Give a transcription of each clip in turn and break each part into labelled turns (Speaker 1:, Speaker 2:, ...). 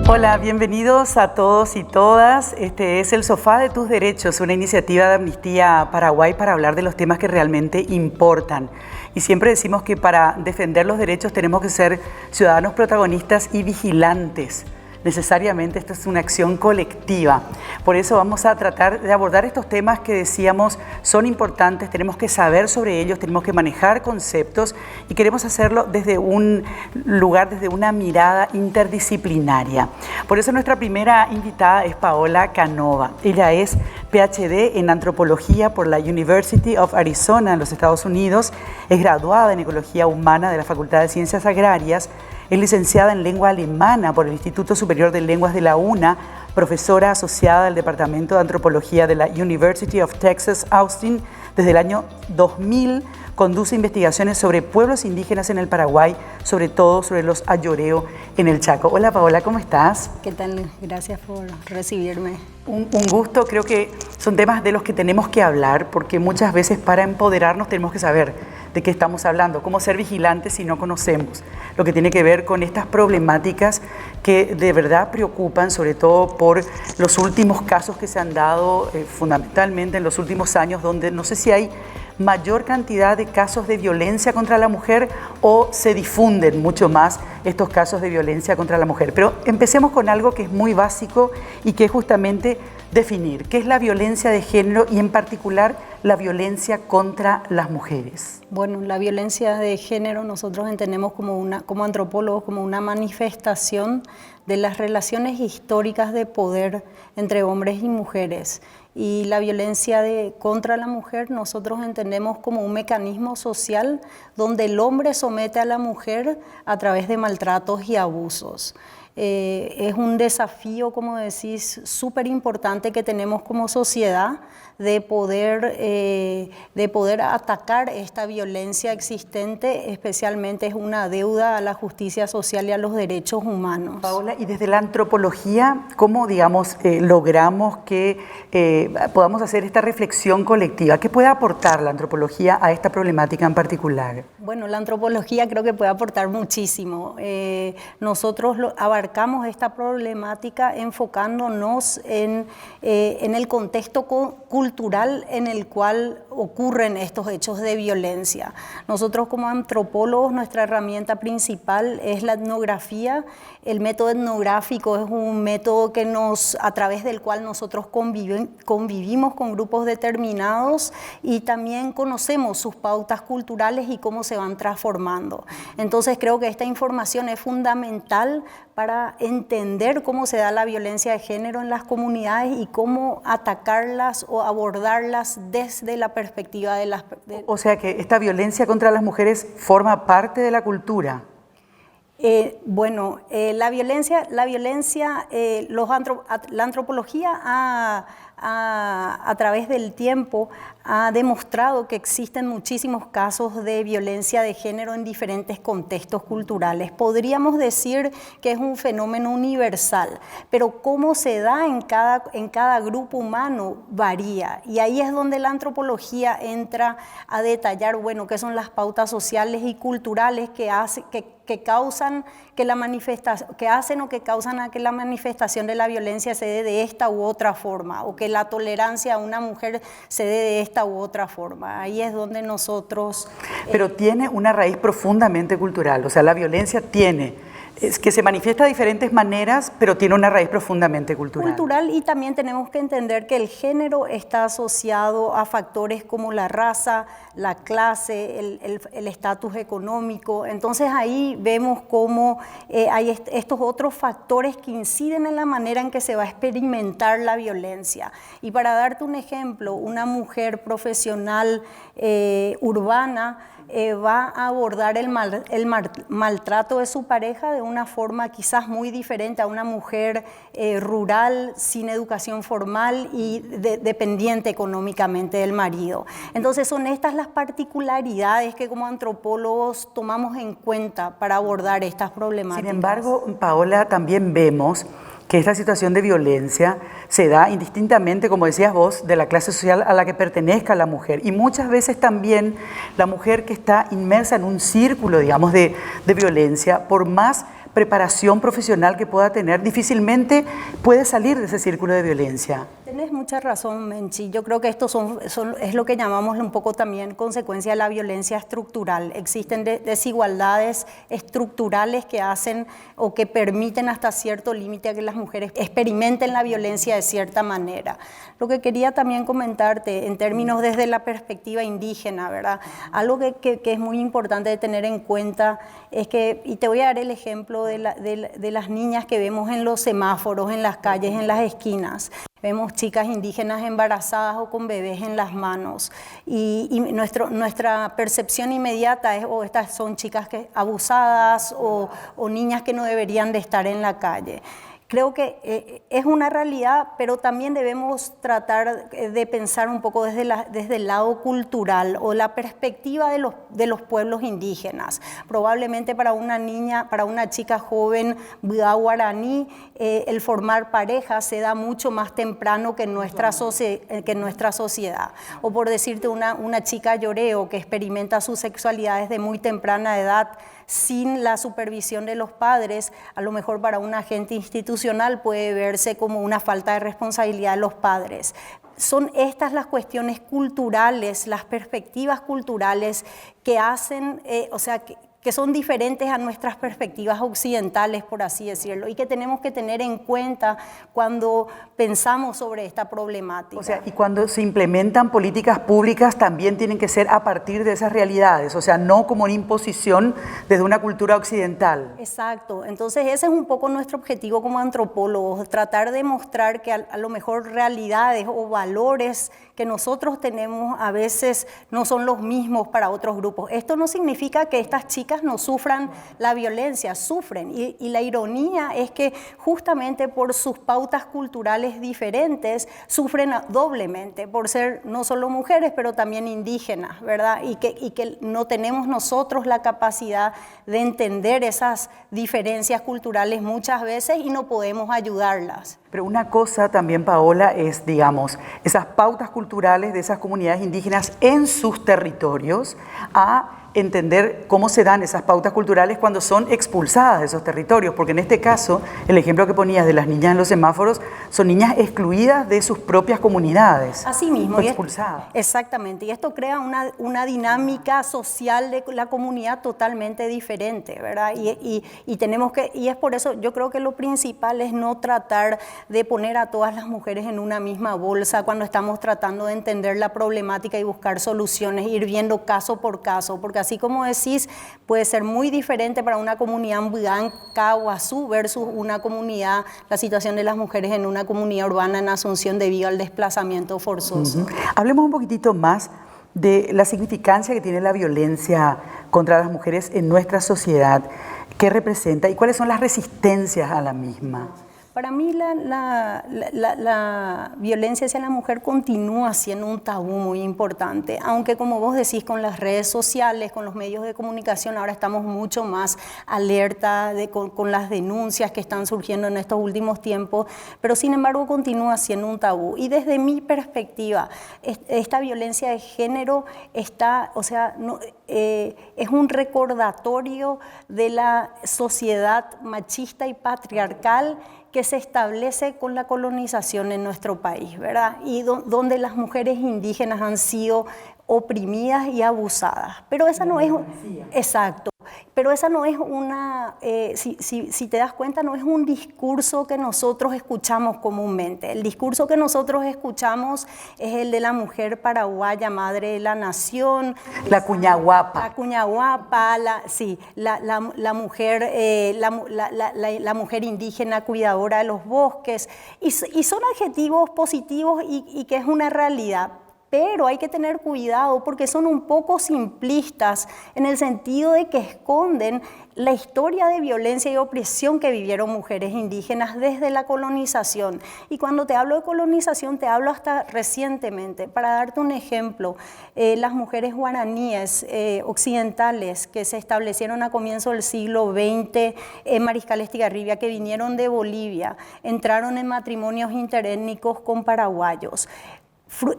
Speaker 1: Hola, bienvenidos a todos y todas. Este es El Sofá de tus Derechos, una iniciativa de Amnistía Paraguay para hablar de los temas que realmente importan. Y siempre decimos que para defender los derechos tenemos que ser ciudadanos protagonistas y vigilantes. Necesariamente esto es una acción colectiva. Por eso vamos a tratar de abordar estos temas que decíamos son importantes, tenemos que saber sobre ellos, tenemos que manejar conceptos y queremos hacerlo desde un lugar, desde una mirada interdisciplinaria. Por eso nuestra primera invitada es Paola Canova. Ella es PhD en Antropología por la University of Arizona en los Estados Unidos, es graduada en Ecología Humana de la Facultad de Ciencias Agrarias, es licenciada en Lengua Alemana por el Instituto Superior de Lenguas de la UNA, profesora asociada del Departamento de Antropología de la University of Texas, Austin. Desde el año 2000 conduce investigaciones sobre pueblos indígenas en el Paraguay, sobre todo sobre los ayoreo en el Chaco. Hola Paola, ¿cómo estás?
Speaker 2: ¿Qué tal? Gracias por recibirme.
Speaker 1: Un gusto, creo que son temas de los que tenemos que hablar, porque muchas veces para empoderarnos tenemos que saber de qué estamos hablando, cómo ser vigilantes si no conocemos lo que tiene que ver con estas problemáticas que de verdad preocupan, sobre todo por los últimos casos que se han dado, fundamentalmente en los últimos años, donde no sé si hay mayor cantidad de casos de violencia contra la mujer o se difunden mucho más estos casos de violencia contra la mujer. Pero empecemos con algo que es muy básico y que es justamente definir qué es la violencia de género y en particular la violencia contra las mujeres.
Speaker 2: Bueno, la violencia de género nosotros entendemos como antropólogos como una manifestación de las relaciones históricas de poder entre hombres y mujeres. Y la violencia contra la mujer nosotros entendemos como un mecanismo social donde el hombre somete a la mujer a través de maltratos y abusos. Es un desafío, como decís, súper importante que tenemos como sociedad de poder atacar esta violencia existente, especialmente es una deuda a la justicia social y a los derechos humanos.
Speaker 1: Paola, y desde la antropología, ¿cómo, logramos que podamos hacer esta reflexión colectiva? ¿Qué puede aportar la antropología a esta problemática en particular?
Speaker 2: Bueno, la antropología creo que puede aportar muchísimo. Nosotros abarcamos esta problemática enfocándonos en el contexto cultural en el cual ocurren estos hechos de violencia. Nosotros como antropólogos, nuestra herramienta principal es la etnografía. El método etnográfico es un método a través del cual nosotros convivimos con grupos determinados y también conocemos sus pautas culturales y cómo se van transformando. Entonces creo que esta información es fundamental para entender cómo se da la violencia de género en las comunidades y cómo atacarlas o abordarlas desde la perspectiva de las...
Speaker 1: O sea que esta violencia contra las mujeres forma parte de la cultura.
Speaker 2: La antropología a través del tiempo ha demostrado que existen muchísimos casos de violencia de género en diferentes contextos culturales. Podríamos decir que es un fenómeno universal, pero cómo se da en cada grupo humano varía. Y ahí es donde la antropología entra a detallar, qué son las pautas sociales y culturales que hacen o que causan a que la manifestación de la violencia se dé de esta u otra forma, o que la tolerancia a una mujer se dé de esta u otra forma. Ahí es donde nosotros...
Speaker 1: Pero tiene una raíz profundamente cultural, o sea, la violencia es que se manifiesta de diferentes maneras, pero tiene una raíz profundamente cultural.
Speaker 2: Y también tenemos que entender que el género está asociado a factores como la raza, la clase, el estatus económico. Entonces ahí vemos cómo hay estos otros factores que inciden en la manera en que se va a experimentar la violencia. Y para darte un ejemplo, una mujer profesional urbana va a abordar el maltrato de su pareja de una forma quizás muy diferente a una mujer rural, sin educación formal y dependiente económicamente del marido. Entonces son estas las particularidades que como antropólogos tomamos en cuenta para abordar estas problemáticas.
Speaker 1: Sin embargo, Paola, también vemos que esta situación de violencia se da indistintamente, como decías vos, de la clase social a la que pertenezca la mujer. Y muchas veces también la mujer que está inmersa en un círculo, digamos, de violencia, por más preparación profesional que pueda tener, difícilmente puede salir de ese círculo de violencia.
Speaker 2: Tenés mucha razón, Menchi. Yo creo que esto es lo que llamamos un poco también consecuencia de la violencia estructural. Existen desigualdades estructurales que hacen o que permiten hasta cierto límite a que las mujeres experimenten la violencia de cierta manera. Lo que quería también comentarte en términos desde la perspectiva indígena, ¿verdad? Algo que es muy importante de tener en cuenta es que, y te voy a dar el ejemplo de las niñas que vemos en los semáforos, en las calles, en las esquinas. Vemos chicas indígenas embarazadas o con bebés en las manos y nuestra percepción inmediata es, estas son chicas abusadas o niñas que no deberían de estar en la calle. Creo que es una realidad, pero también debemos tratar de pensar un poco desde el lado cultural o la perspectiva de los pueblos indígenas. Probablemente para una niña, para una chica joven guaraní, el formar pareja se da mucho más temprano que en nuestra sociedad. O por decirte, una chica yoreo que experimenta su sexualidad desde muy temprana edad, sin la supervisión de los padres, a lo mejor para un agente institucional puede verse como una falta de responsabilidad de los padres. Son estas las cuestiones culturales, las perspectivas culturales que hacen, que son diferentes a nuestras perspectivas occidentales, por así decirlo, y que tenemos que tener en cuenta cuando pensamos sobre esta problemática.
Speaker 1: O sea, y cuando se implementan políticas públicas también tienen que ser a partir de esas realidades, o sea, no como una imposición desde una cultura occidental.
Speaker 2: Exacto, entonces ese es un poco nuestro objetivo como antropólogos, tratar de mostrar que a lo mejor realidades o valores que nosotros tenemos a veces no son los mismos para otros grupos. Esto no significa que estas chicas no sufran la violencia, sufren. Y la ironía es que justamente por sus pautas culturales diferentes sufren doblemente, por ser no solo mujeres, pero también indígenas, ¿verdad? Y que no tenemos nosotros la capacidad de entender esas diferencias culturales muchas veces y no podemos ayudarlas.
Speaker 1: Pero una cosa también, Paola, es, digamos, esas pautas culturales de esas comunidades indígenas en sus territorios, a entender cómo se dan esas pautas culturales cuando son expulsadas de esos territorios, porque en este caso, el ejemplo que ponías de las niñas en los semáforos, son niñas excluidas de sus propias comunidades.
Speaker 2: Así mismo.
Speaker 1: Expulsadas.
Speaker 2: Exactamente, y esto crea una dinámica social de la comunidad totalmente diferente, ¿verdad? Y tenemos que, y es por eso, yo creo que lo principal es no tratar de poner a todas las mujeres en una misma bolsa cuando estamos tratando de entender la problemática y buscar soluciones, ir viendo caso por caso, porque así como decís, puede ser muy diferente para una comunidad en Caguazú versus una comunidad, la situación de las mujeres en una comunidad urbana en Asunción debido al desplazamiento forzoso.
Speaker 1: Hablemos un poquitito más de la significancia que tiene la violencia contra las mujeres en nuestra sociedad, qué representa y cuáles son las resistencias a la misma.
Speaker 2: Para mí la violencia hacia la mujer continúa siendo un tabú muy importante, aunque como vos decís, con las redes sociales, con los medios de comunicación, ahora estamos mucho más alerta con las denuncias que están surgiendo en estos últimos tiempos, pero sin embargo continúa siendo un tabú. Y desde mi perspectiva, esta violencia de género está, es un recordatorio de la sociedad machista y patriarcal que se establece con la colonización en nuestro país, ¿verdad? Y donde las mujeres indígenas han sido oprimidas y abusadas. Pero esa no es... Exacto. Pero esa no es una, si te das cuenta, no es un discurso que nosotros escuchamos comúnmente. El discurso que nosotros escuchamos es el de la mujer paraguaya, madre de la nación.
Speaker 1: La cuñahuapa.
Speaker 2: La cuñahuapa, la mujer indígena cuidadora de los bosques. Y son adjetivos positivos y que es una realidad. Pero hay que tener cuidado porque son un poco simplistas en el sentido de que esconden la historia de violencia y opresión que vivieron mujeres indígenas desde la colonización. Y cuando te hablo de colonización, te hablo hasta recientemente. Para darte un ejemplo, las mujeres guaraníes occidentales que se establecieron a comienzos del siglo XX en Mariscal Estigarribia, que vinieron de Bolivia, entraron en matrimonios interétnicos con paraguayos.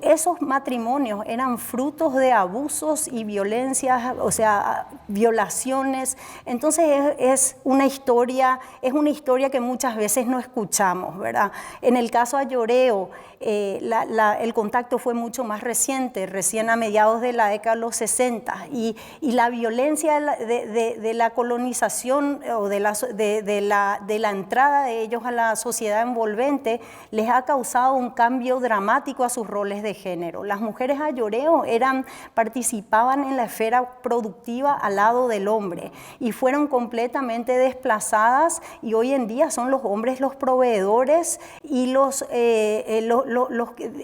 Speaker 2: esos matrimonios eran frutos de abusos y violencias, o sea, violaciones. Entonces es una historia que muchas veces no escuchamos, ¿verdad? En el caso Ayoreo, el contacto fue mucho más reciente, recién a mediados de la década de los 60, y la violencia de la colonización o de la entrada de ellos a la sociedad envolvente les ha causado un cambio dramático a sus roles de género. Las mujeres ayoreo participaban en la esfera productiva al lado del hombre y fueron completamente desplazadas, y hoy en día son los hombres los proveedores y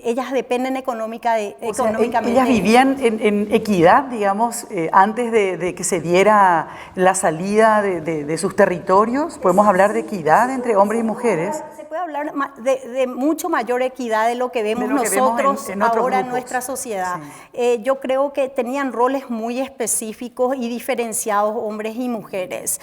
Speaker 2: ellas dependen económicamente.
Speaker 1: Ellas vivían en equidad, digamos, antes de que se diera la salida de sus territorios. ¿Podemos hablar de equidad entre hombres y mujeres?
Speaker 2: Se puede hablar de mucho mayor equidad de lo que vemos nosotros ahora en nuestra sociedad. Sí. Yo creo que tenían roles muy específicos y diferenciados hombres y mujeres.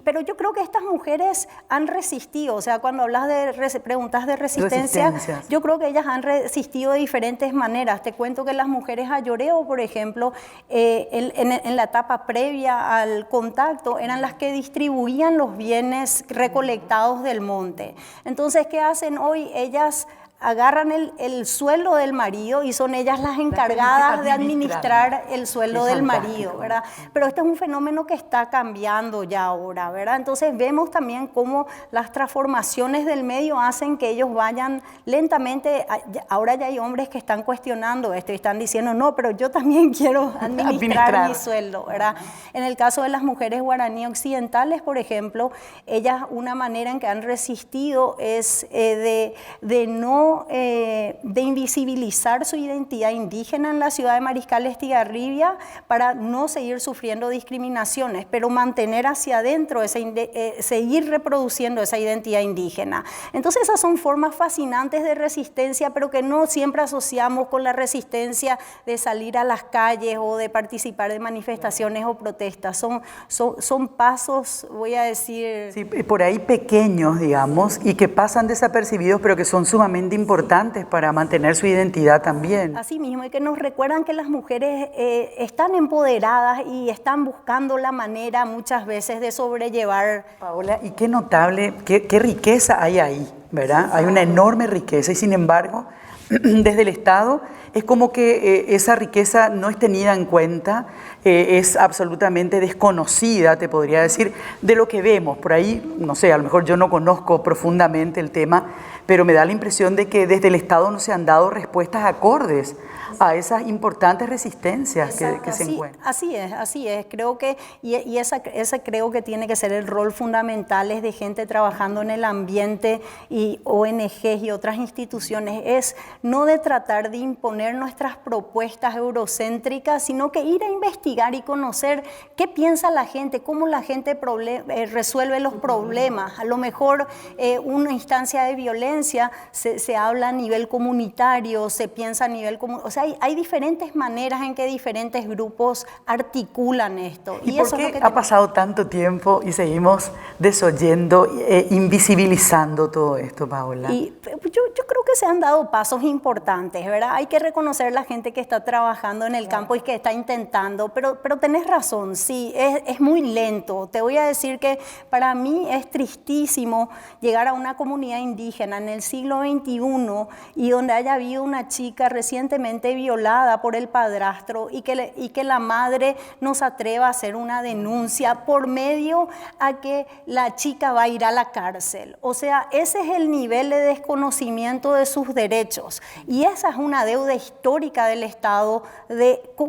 Speaker 2: Pero yo creo que estas mujeres han resistido, o sea, cuando hablas de preguntas de resistencia, yo creo que ellas han resistido de diferentes maneras. Te cuento que las mujeres ayoreo, por ejemplo, en la etapa previa al contacto, eran las que distribuían los bienes recolectados del monte. Entonces, ¿qué hacen hoy? Ellas agarran el sueldo del marido y son ellas las encargadas de administrar el sueldo del marido, ¿verdad? Pero este es un fenómeno que está cambiando ya ahora, ¿verdad? Entonces vemos también cómo las transformaciones del medio hacen que ellos vayan lentamente. Ahora ya hay hombres que están cuestionando esto y están diciendo, no, pero yo también quiero administrar mi sueldo, ¿verdad? En el caso de las mujeres guaraní occidentales, por ejemplo, ellas, una manera en que han resistido es de invisibilizar su identidad indígena en la ciudad de Mariscal Estigarribia para no seguir sufriendo discriminaciones, pero mantener hacia adentro, seguir reproduciendo esa identidad indígena. Entonces esas son formas fascinantes de resistencia, pero que no siempre asociamos con la resistencia de salir a las calles o de participar de manifestaciones o protestas. Son pasos, voy a decir...
Speaker 1: Sí, por ahí pequeños, digamos, y que pasan desapercibidos, pero que son sumamente importantes para mantener su identidad también.
Speaker 2: Así mismo, y que nos recuerdan que las mujeres están empoderadas y están buscando la manera muchas veces de sobrellevar.
Speaker 1: Paola, y qué notable, qué riqueza hay ahí, ¿verdad? Sí, hay una enorme riqueza y sin embargo, desde el Estado es como que esa riqueza no es tenida en cuenta, es absolutamente desconocida, te podría decir, de lo que vemos. Por ahí, no sé, a lo mejor yo no conozco profundamente el tema, pero me da la impresión de que desde el Estado no se han dado respuestas acordes a esas importantes resistencias que se encuentran.
Speaker 2: Así es. Creo que, ese creo que tiene que ser el rol fundamental es de gente trabajando en el ambiente y ONGs y otras instituciones, es no de tratar de imponer nuestras propuestas eurocéntricas, sino que ir a investigar y conocer qué piensa la gente, cómo la gente resuelve los problemas. A lo mejor una instancia de violencia se habla a nivel comunitario, se piensa a nivel comunitario, o sea, hay diferentes maneras en que diferentes grupos articulan esto.
Speaker 1: ¿Y por qué ha pasado tanto tiempo y seguimos desoyendo, invisibilizando todo esto, Paola?
Speaker 2: Y yo creo que se han dado pasos importantes, ¿verdad? Hay que reconocer la gente que está trabajando en el campo y que está intentando, pero tenés razón, sí, es muy lento. Te voy a decir que para mí es tristísimo llegar a una comunidad indígena en el siglo XXI y donde haya habido una chica recientemente violada por el padrastro y que la madre no se atreva a hacer una denuncia por medio a que la chica va a ir a la cárcel. O sea, ese es el nivel de desconocimiento de sus derechos y esa es una deuda histórica del Estado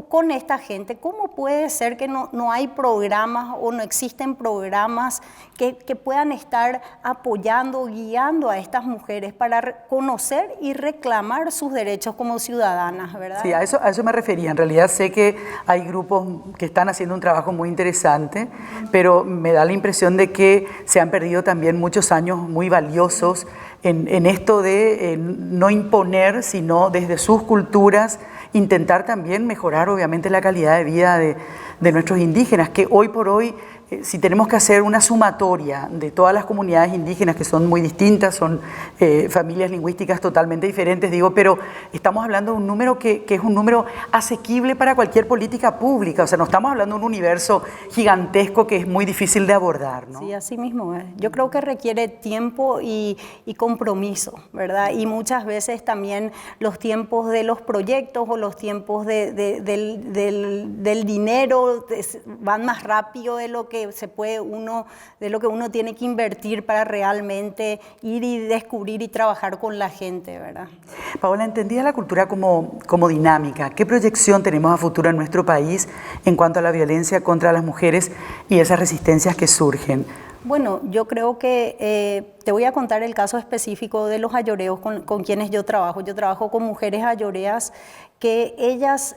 Speaker 2: con esta gente. ¿Cómo puede ser que no hay programas o no existen programas que puedan estar apoyando, guiando a estas mujeres para conocer y reclamar sus derechos como ciudadanas, ¿verdad?
Speaker 1: Sí, a eso me refería. En realidad sé que hay grupos que están haciendo un trabajo muy interesante, pero me da la impresión de que se han perdido también muchos años muy valiosos en esto de no imponer, sino desde sus culturas intentar también mejorar obviamente la calidad de vida de nuestros indígenas, que hoy por hoy si tenemos que hacer una sumatoria de todas las comunidades indígenas, que son muy distintas, son familias lingüísticas totalmente diferentes, digo, pero estamos hablando de un número que es un número asequible para cualquier política pública. O sea, no estamos hablando de un universo gigantesco que es muy difícil de abordar, ¿no?
Speaker 2: Sí, así mismo es. Yo creo que requiere tiempo y compromiso, ¿verdad? Y muchas veces también los tiempos de los proyectos o los tiempos del dinero van más rápido de lo que uno tiene que invertir para realmente ir y descubrir y trabajar con la gente, ¿verdad?
Speaker 1: Paola, entendida la cultura como dinámica, ¿qué proyección tenemos a futuro en nuestro país en cuanto a la violencia contra las mujeres y esas resistencias que surgen?
Speaker 2: Bueno, yo creo que te voy a contar el caso específico de los ayoreos con quienes yo trabajo. Yo trabajo con mujeres ayoreas que ellas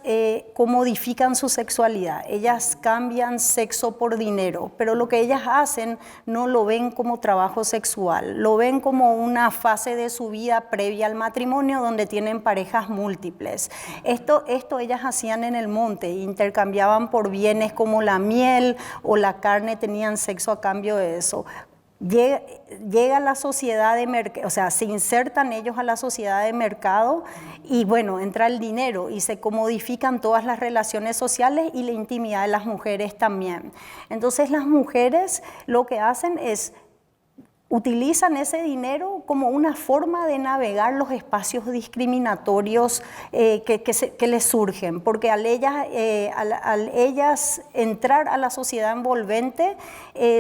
Speaker 2: comodifican su sexualidad, ellas cambian sexo por dinero, pero lo que ellas hacen no lo ven como trabajo sexual, lo ven como una fase de su vida previa al matrimonio donde tienen parejas múltiples. Esto ellas hacían en el monte, intercambiaban por bienes como la miel o la carne, tenían sexo a cambio de eso. Llega la sociedad de mercado, o sea, se insertan ellos a la sociedad de mercado y bueno, entra el dinero y se comodifican todas las relaciones sociales y la intimidad de las mujeres también. Entonces las mujeres lo que hacen es utilizan ese dinero como una forma de navegar los espacios discriminatorios que les surgen, porque al ellas entrar a la sociedad envolvente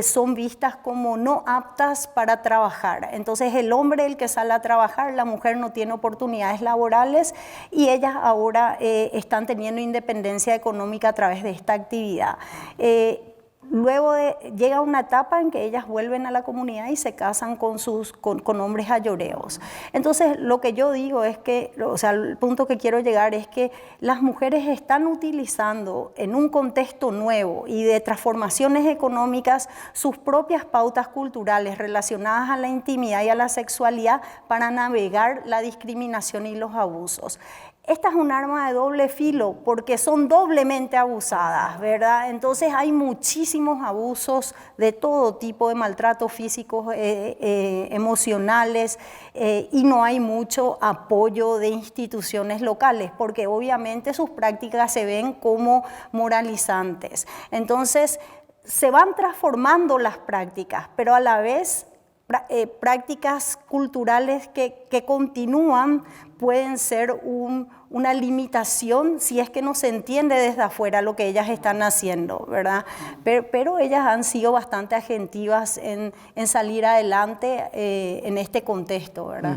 Speaker 2: son vistas como no aptas para trabajar. Entonces el hombre el que sale a trabajar, la mujer no tiene oportunidades laborales y ellas ahora están teniendo independencia económica a través de esta actividad. Luego llega una etapa en que ellas vuelven a la comunidad y se casan con hombres ayoreos. Entonces, lo que yo digo es que, o sea, el punto que quiero llegar es que las mujeres están utilizando en un contexto nuevo y de transformaciones económicas sus propias pautas culturales relacionadas a la intimidad y a la sexualidad para navegar la discriminación y los abusos. Esta es un arma de doble filo porque son doblemente abusadas, ¿verdad? Entonces hay muchísimos abusos de todo tipo de maltratos físicos, emocionales y no hay mucho apoyo de instituciones locales porque obviamente sus prácticas se ven como moralizantes. Entonces se van transformando las prácticas, pero a la vez prácticas culturales que continúan pueden ser una limitación si es que no se entiende desde afuera lo que ellas están haciendo, ¿verdad? Pero ellas han sido bastante agentivas en salir adelante en este contexto, ¿verdad?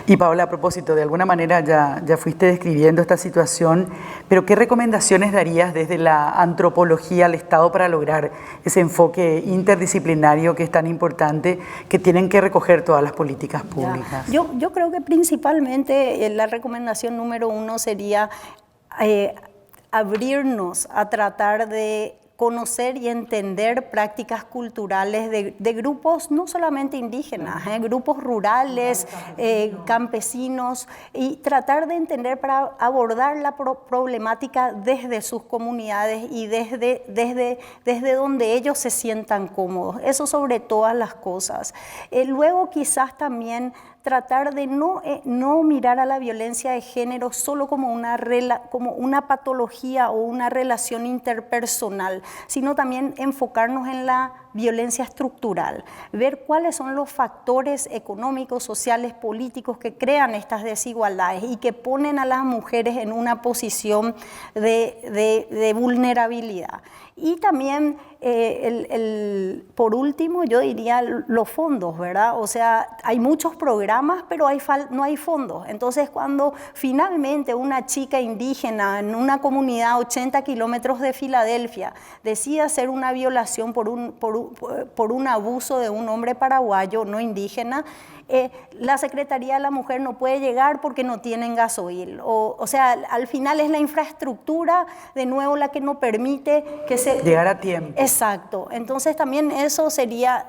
Speaker 1: Y Paola, a propósito, de alguna manera ya fuiste describiendo esta situación, pero ¿qué recomendaciones darías desde la antropología al Estado para lograr ese enfoque interdisciplinario que es tan importante, que tienen que recoger todas las políticas públicas?
Speaker 2: Yo creo que principalmente la recomendación número uno sería abrirnos a tratar de conocer y entender prácticas culturales de grupos no solamente indígenas, grupos rurales, campesinos, y tratar de entender para abordar la problemática desde sus comunidades y desde donde ellos se sientan cómodos. Eso sobre todas las cosas. Luego quizás también tratar de no mirar a la violencia de género solo como una patología o una relación interpersonal, sino también enfocarnos en la violencia estructural, ver cuáles son los factores económicos, sociales, políticos que crean estas desigualdades y que ponen a las mujeres en una posición de vulnerabilidad. Y también, por último, yo diría los fondos, ¿verdad? O sea, hay muchos programas, pero no hay fondos. Entonces, cuando finalmente una chica indígena en una comunidad a 80 kilómetros de Filadelfia decide hacer una violación por un abuso de un hombre paraguayo no indígena, la Secretaría de la Mujer no puede llegar porque no tienen gasoil. O sea, al final es la infraestructura, de nuevo, la que no permite que se...
Speaker 1: Llegar a tiempo.
Speaker 2: Exacto. Entonces también eso sería,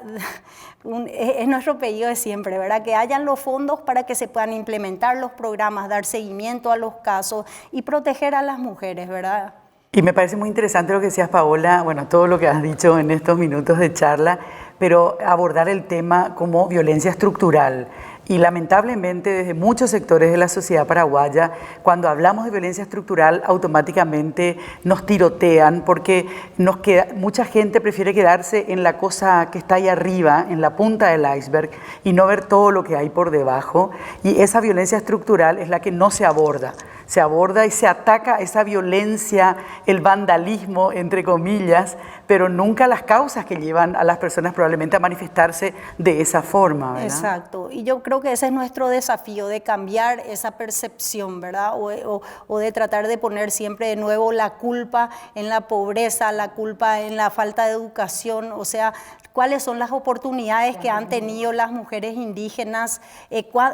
Speaker 2: es nuestro pedido de siempre, ¿verdad? Que hayan los fondos para que se puedan implementar los programas, dar seguimiento a los casos y proteger a las mujeres, ¿verdad?
Speaker 1: Y me parece muy interesante lo que decías, Paola, bueno, todo lo que has dicho en estos minutos de charla, pero abordar el tema como violencia estructural. Y lamentablemente desde muchos sectores de la sociedad paraguaya, cuando hablamos de violencia estructural, automáticamente nos tirotean porque mucha gente prefiere quedarse en la cosa que está ahí arriba, en la punta del iceberg, y no ver todo lo que hay por debajo. Y esa violencia estructural es la que no se aborda. Se aborda y se ataca esa violencia, el vandalismo, entre comillas, pero nunca las causas que llevan a las personas probablemente a manifestarse de esa forma, ¿verdad?
Speaker 2: Exacto, y yo creo que ese es nuestro desafío, de cambiar esa percepción, ¿verdad? O de tratar de poner siempre de nuevo la culpa en la pobreza, la culpa en la falta de educación, o sea, cuáles son las oportunidades que han tenido las mujeres indígenas,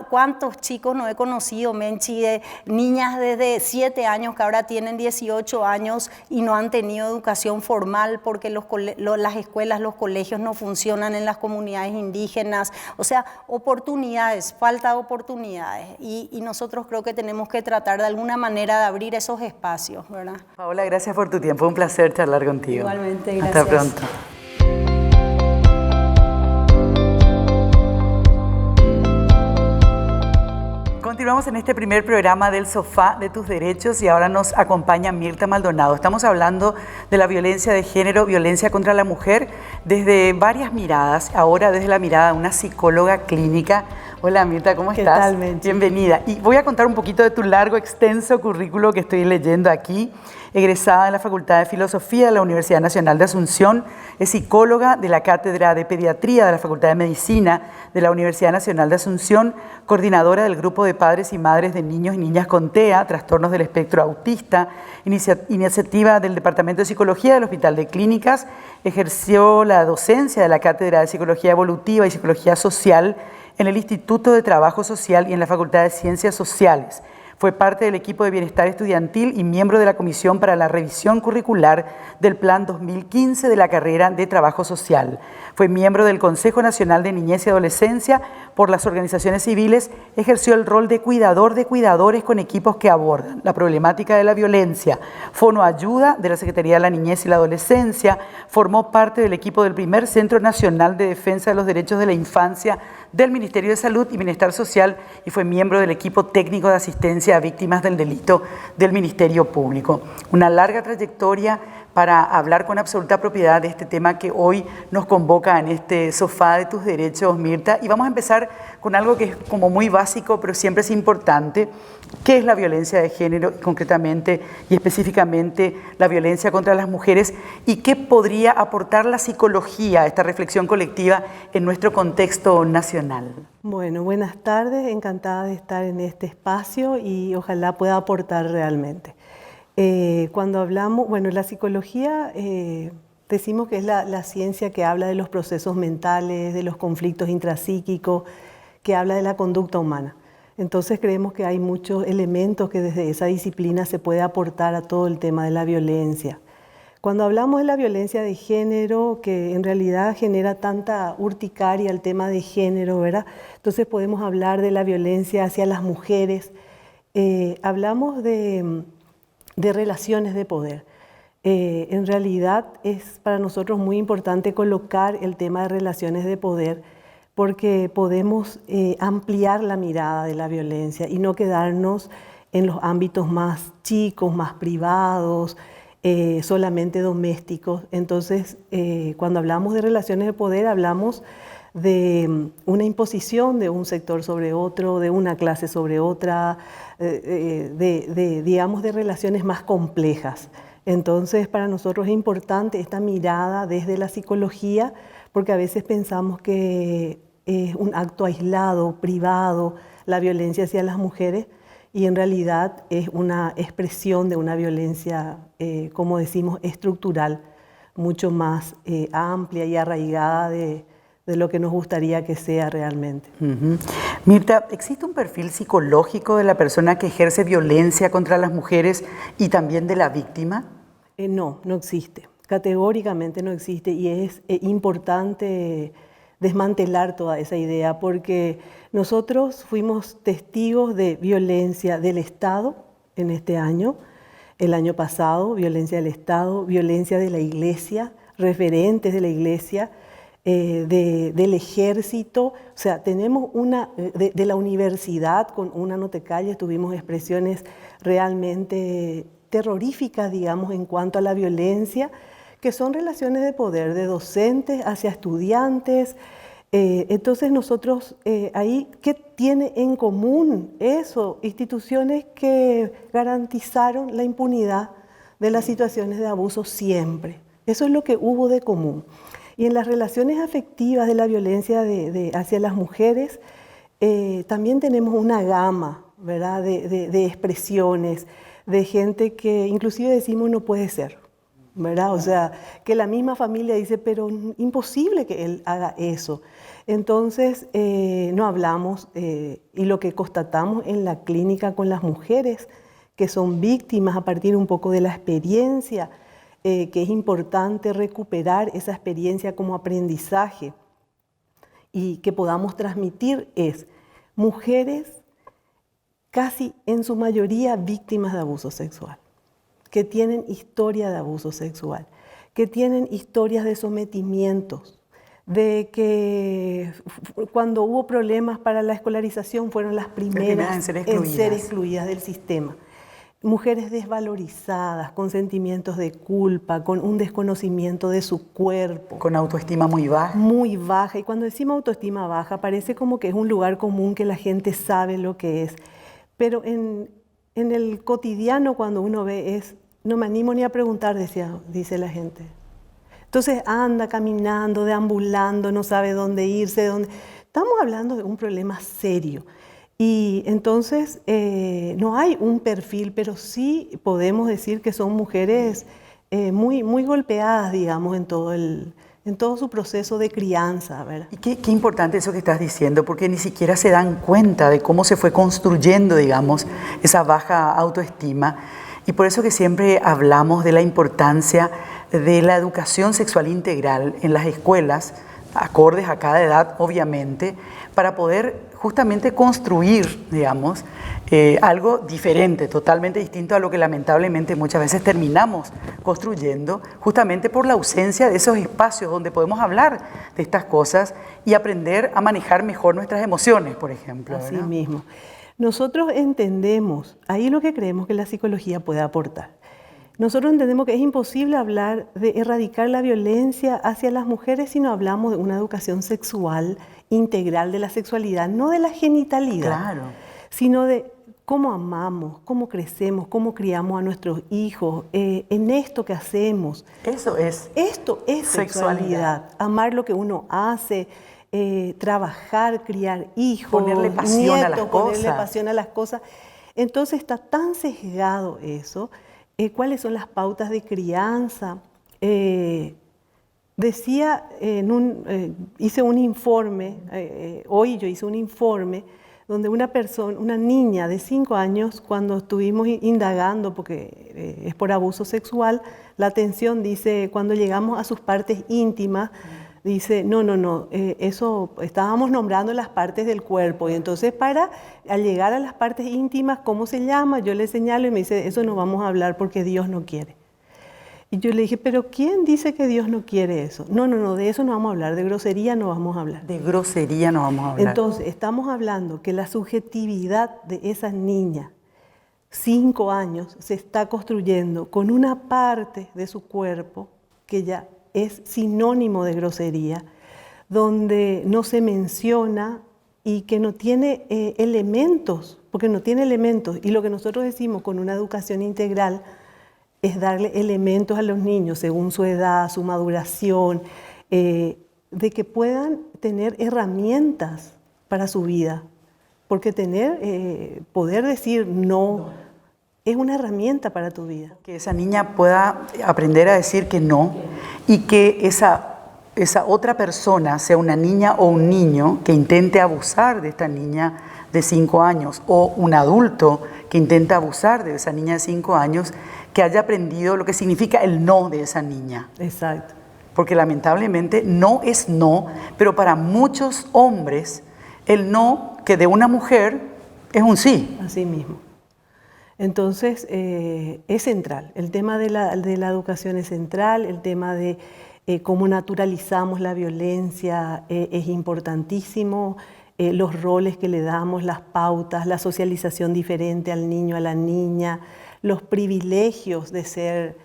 Speaker 2: cuántos chicos no he conocido, Menchi, de niñas desde 7 años que ahora tienen 18 años y no han tenido educación formal porque las escuelas, los colegios no funcionan en las comunidades indígenas, o sea, oportunidades, falta de oportunidades, y nosotros creo que tenemos que tratar de alguna manera de abrir esos espacios, ¿verdad?
Speaker 1: Paola, gracias por tu tiempo, un placer charlar contigo.
Speaker 2: Igualmente, gracias.
Speaker 1: Hasta pronto. Continuamos en este primer programa del Sofá de tus Derechos y ahora nos acompaña Mirta Maldonado. Estamos hablando de la violencia de género, violencia contra la mujer, desde varias miradas, ahora desde la mirada de una psicóloga clínica. Hola Mirta, ¿cómo estás?
Speaker 2: ¿Qué tal, Menchi?
Speaker 1: Bienvenida. Y voy a contar un poquito de tu largo, extenso currículo que estoy leyendo aquí. Egresada de la Facultad de Filosofía de la Universidad Nacional de Asunción, es psicóloga de la Cátedra de Pediatría de la Facultad de Medicina de la Universidad Nacional de Asunción, coordinadora del Grupo de Padres y Madres de Niños y Niñas con TEA, Trastornos del Espectro Autista, iniciativa del Departamento de Psicología del Hospital de Clínicas, ejerció la docencia de la Cátedra de Psicología Evolutiva y Psicología Social en el Instituto de Trabajo Social y en la Facultad de Ciencias Sociales. Fue parte del equipo de Bienestar Estudiantil y miembro de la Comisión para la Revisión Curricular del Plan 2015 de la carrera de Trabajo Social. Fue miembro del Consejo Nacional de Niñez y Adolescencia por las organizaciones civiles. Ejerció el rol de cuidador de cuidadores con equipos que abordan la problemática de la violencia. Fonoayuda de la Secretaría de la Niñez y la Adolescencia. Formó parte del equipo del primer Centro Nacional de Defensa de los Derechos de la Infancia del Ministerio de Salud y Bienestar Social y fue miembro del equipo técnico de asistencia a víctimas del delito del Ministerio Público. Una larga trayectoria para hablar con absoluta propiedad de este tema que hoy nos convoca en este Sofá de tus Derechos, Mirta. Y vamos a empezar con algo que es como muy básico, pero siempre es importante. ¿Qué es la violencia de género, concretamente y específicamente la violencia contra las mujeres? ¿Y qué podría aportar la psicología a esta reflexión colectiva en nuestro contexto nacional?
Speaker 3: Bueno, buenas tardes, encantada de estar en este espacio y ojalá pueda aportar realmente. Cuando hablamos, bueno, la psicología decimos que es la ciencia que habla de los procesos mentales, de los conflictos intrapsíquicos, que habla de la conducta humana. Entonces creemos que hay muchos elementos que desde esa disciplina se puede aportar a todo el tema de la violencia. Cuando hablamos de la violencia de género, que en realidad genera tanta urticaria el tema de género, ¿verdad? Entonces podemos hablar de la violencia hacia las mujeres. Hablamos de relaciones de poder. En realidad es para nosotros muy importante colocar el tema de relaciones de poder porque podemos ampliar la mirada de la violencia y no quedarnos en los ámbitos más chicos, más privados, solamente domésticos. Entonces, cuando hablamos de relaciones de poder, hablamos de una imposición de un sector sobre otro, de una clase sobre otra, digamos, de relaciones más complejas. Entonces, para nosotros es importante esta mirada desde la psicología, porque a veces pensamos que es un acto aislado, privado, la violencia hacia las mujeres, y en realidad es una expresión de una violencia, como decimos, estructural, mucho más amplia y arraigada de lo que nos gustaría que sea realmente.
Speaker 1: Mirta, ¿existe un perfil psicológico de la persona que ejerce violencia contra las mujeres y también de la víctima?
Speaker 3: No, no existe. Categóricamente no existe y es importante desmantelar toda esa idea porque nosotros fuimos testigos de violencia del Estado en este año, el año pasado, violencia del Estado, violencia de la Iglesia, referentes de la Iglesia, del ejército, o sea, tenemos de la universidad, con una no te calles, tuvimos expresiones realmente terroríficas, digamos, en cuanto a la violencia, que son relaciones de poder de docentes hacia estudiantes. Entonces nosotros ahí, ¿qué tiene en común eso? Instituciones que garantizaron la impunidad de las situaciones de abuso siempre. Eso es lo que hubo de común. Y en las relaciones afectivas de la violencia hacia las mujeres, también tenemos una gama, ¿verdad?, de expresiones, de gente que inclusive decimos no puede ser, ¿verdad? O sea, que la misma familia dice, pero imposible que él haga eso. Entonces, no hablamos, y lo que constatamos en la clínica con las mujeres que son víctimas a partir un poco de la experiencia, que es importante recuperar esa experiencia como aprendizaje y que podamos transmitir, es mujeres casi en su mayoría víctimas de abuso sexual, que tienen historia de abuso sexual, que tienen historias de sometimientos, de que cuando hubo problemas para la escolarización fueron las primeras en ser excluidas del sistema. Mujeres desvalorizadas, con sentimientos de culpa, con un desconocimiento de su cuerpo.
Speaker 1: Con autoestima muy baja.
Speaker 3: Muy baja. Y cuando decimos autoestima baja, parece como que es un lugar común que la gente sabe lo que es. Pero en el cotidiano, cuando uno ve, no me animo ni a preguntar, dice la gente. Entonces anda caminando, deambulando, no sabe dónde irse. Estamos hablando de un problema serio. Y entonces no hay un perfil, pero sí podemos decir que son mujeres muy, muy golpeadas, digamos, en todo su proceso de crianza, ¿verdad?
Speaker 1: Y qué importante eso que estás diciendo, porque ni siquiera se dan cuenta de cómo se fue construyendo, digamos, esa baja autoestima. Y por eso que siempre hablamos de la importancia de la educación sexual integral en las escuelas, acordes a cada edad, obviamente, para poder justamente construir, digamos, algo diferente, totalmente distinto a lo que lamentablemente muchas veces terminamos construyendo, justamente por la ausencia de esos espacios donde podemos hablar de estas cosas y aprender a manejar mejor nuestras emociones, por ejemplo.
Speaker 3: Así
Speaker 1: ¿verdad?
Speaker 3: mismo. Nosotros entendemos, ahí lo que creemos que la psicología puede aportar. Nosotros entendemos que es imposible hablar de erradicar la violencia hacia las mujeres si no hablamos de una educación sexual integral de la sexualidad, no de la genitalidad,
Speaker 1: Claro.
Speaker 3: sino de cómo amamos, cómo crecemos, cómo criamos a nuestros hijos, en esto que hacemos.
Speaker 1: Eso es.
Speaker 3: Esto es sexualidad. Amar lo que uno hace, trabajar, criar hijos,
Speaker 1: Ponerle pasión
Speaker 3: nietos,
Speaker 1: a las
Speaker 3: ponerle
Speaker 1: cosas.
Speaker 3: pasión a las cosas. Entonces está tan sesgado eso. ¿Cuáles son las pautas de crianza? Decía, hice un informe, hoy yo hice un informe donde una niña de 5 años, cuando estuvimos indagando, porque es por abuso sexual, la atención dice, cuando llegamos a sus partes íntimas, dice, no, eso, estábamos nombrando las partes del cuerpo, y entonces al llegar a las partes íntimas, ¿cómo se llama? Yo le señalo y me dice, eso no vamos a hablar porque Dios no quiere. Y yo le dije, ¿pero quién dice que Dios no quiere eso? No, de eso no vamos a hablar, de grosería no vamos a hablar.
Speaker 1: De grosería no vamos a hablar.
Speaker 3: Entonces, estamos hablando que la subjetividad de esa niña, 5 años, se está construyendo con una parte de su cuerpo que ya es sinónimo de grosería, donde no se menciona y que no tiene elementos, porque no tiene elementos. Y lo que nosotros decimos con una educación integral es darle elementos a los niños según su edad, su maduración, de que puedan tener herramientas para su vida. Porque poder decir no es una herramienta para tu vida.
Speaker 1: Que esa niña pueda aprender a decir que no y que esa otra persona, sea una niña o un niño, que intente abusar de esta niña de 5 años o un adulto que intenta abusar de esa niña de 5 años, que haya aprendido lo que significa el no de esa niña.
Speaker 3: Exacto.
Speaker 1: Porque lamentablemente no es no, pero para muchos hombres el no que de una mujer es un sí.
Speaker 3: Así mismo. Entonces, es central. El tema de la educación es central, el tema de cómo naturalizamos la violencia es importantísimo, los roles que le damos, las pautas, la socialización diferente al niño, a la niña, los privilegios de ser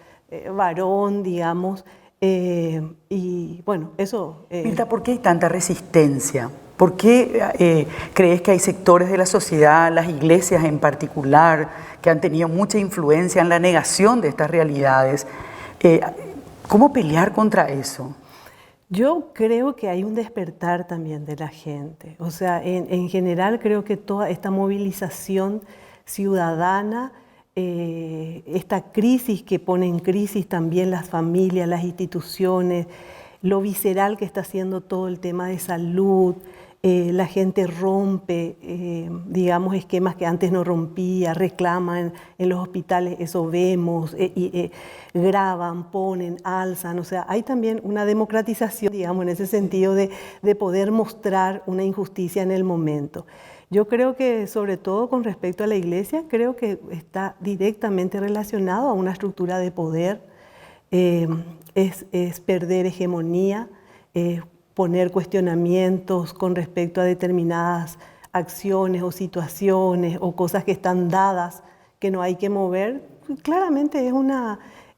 Speaker 3: varón, digamos, y bueno, eso...
Speaker 1: Mirta, ¿por qué hay tanta resistencia? ¿Por qué crees que hay sectores de la sociedad, las iglesias en particular, que han tenido mucha influencia en la negación de estas realidades? ¿Cómo pelear contra eso?
Speaker 3: Yo creo que hay un despertar también de la gente. O sea, en general creo que toda esta movilización ciudadana, esta crisis que pone en crisis también las familias, las instituciones, lo visceral que está haciendo todo el tema de salud, la gente rompe, digamos, esquemas que antes no rompía, reclaman en los hospitales, eso vemos, graban, ponen, alzan, o sea, hay también una democratización, digamos, en ese sentido de poder mostrar una injusticia en el momento. Yo creo que, sobre todo con respecto a la iglesia, creo que está directamente relacionado a una estructura de poder, es perder hegemonía, poner cuestionamientos con respecto a determinadas acciones o situaciones o cosas que están dadas que no hay que mover, claramente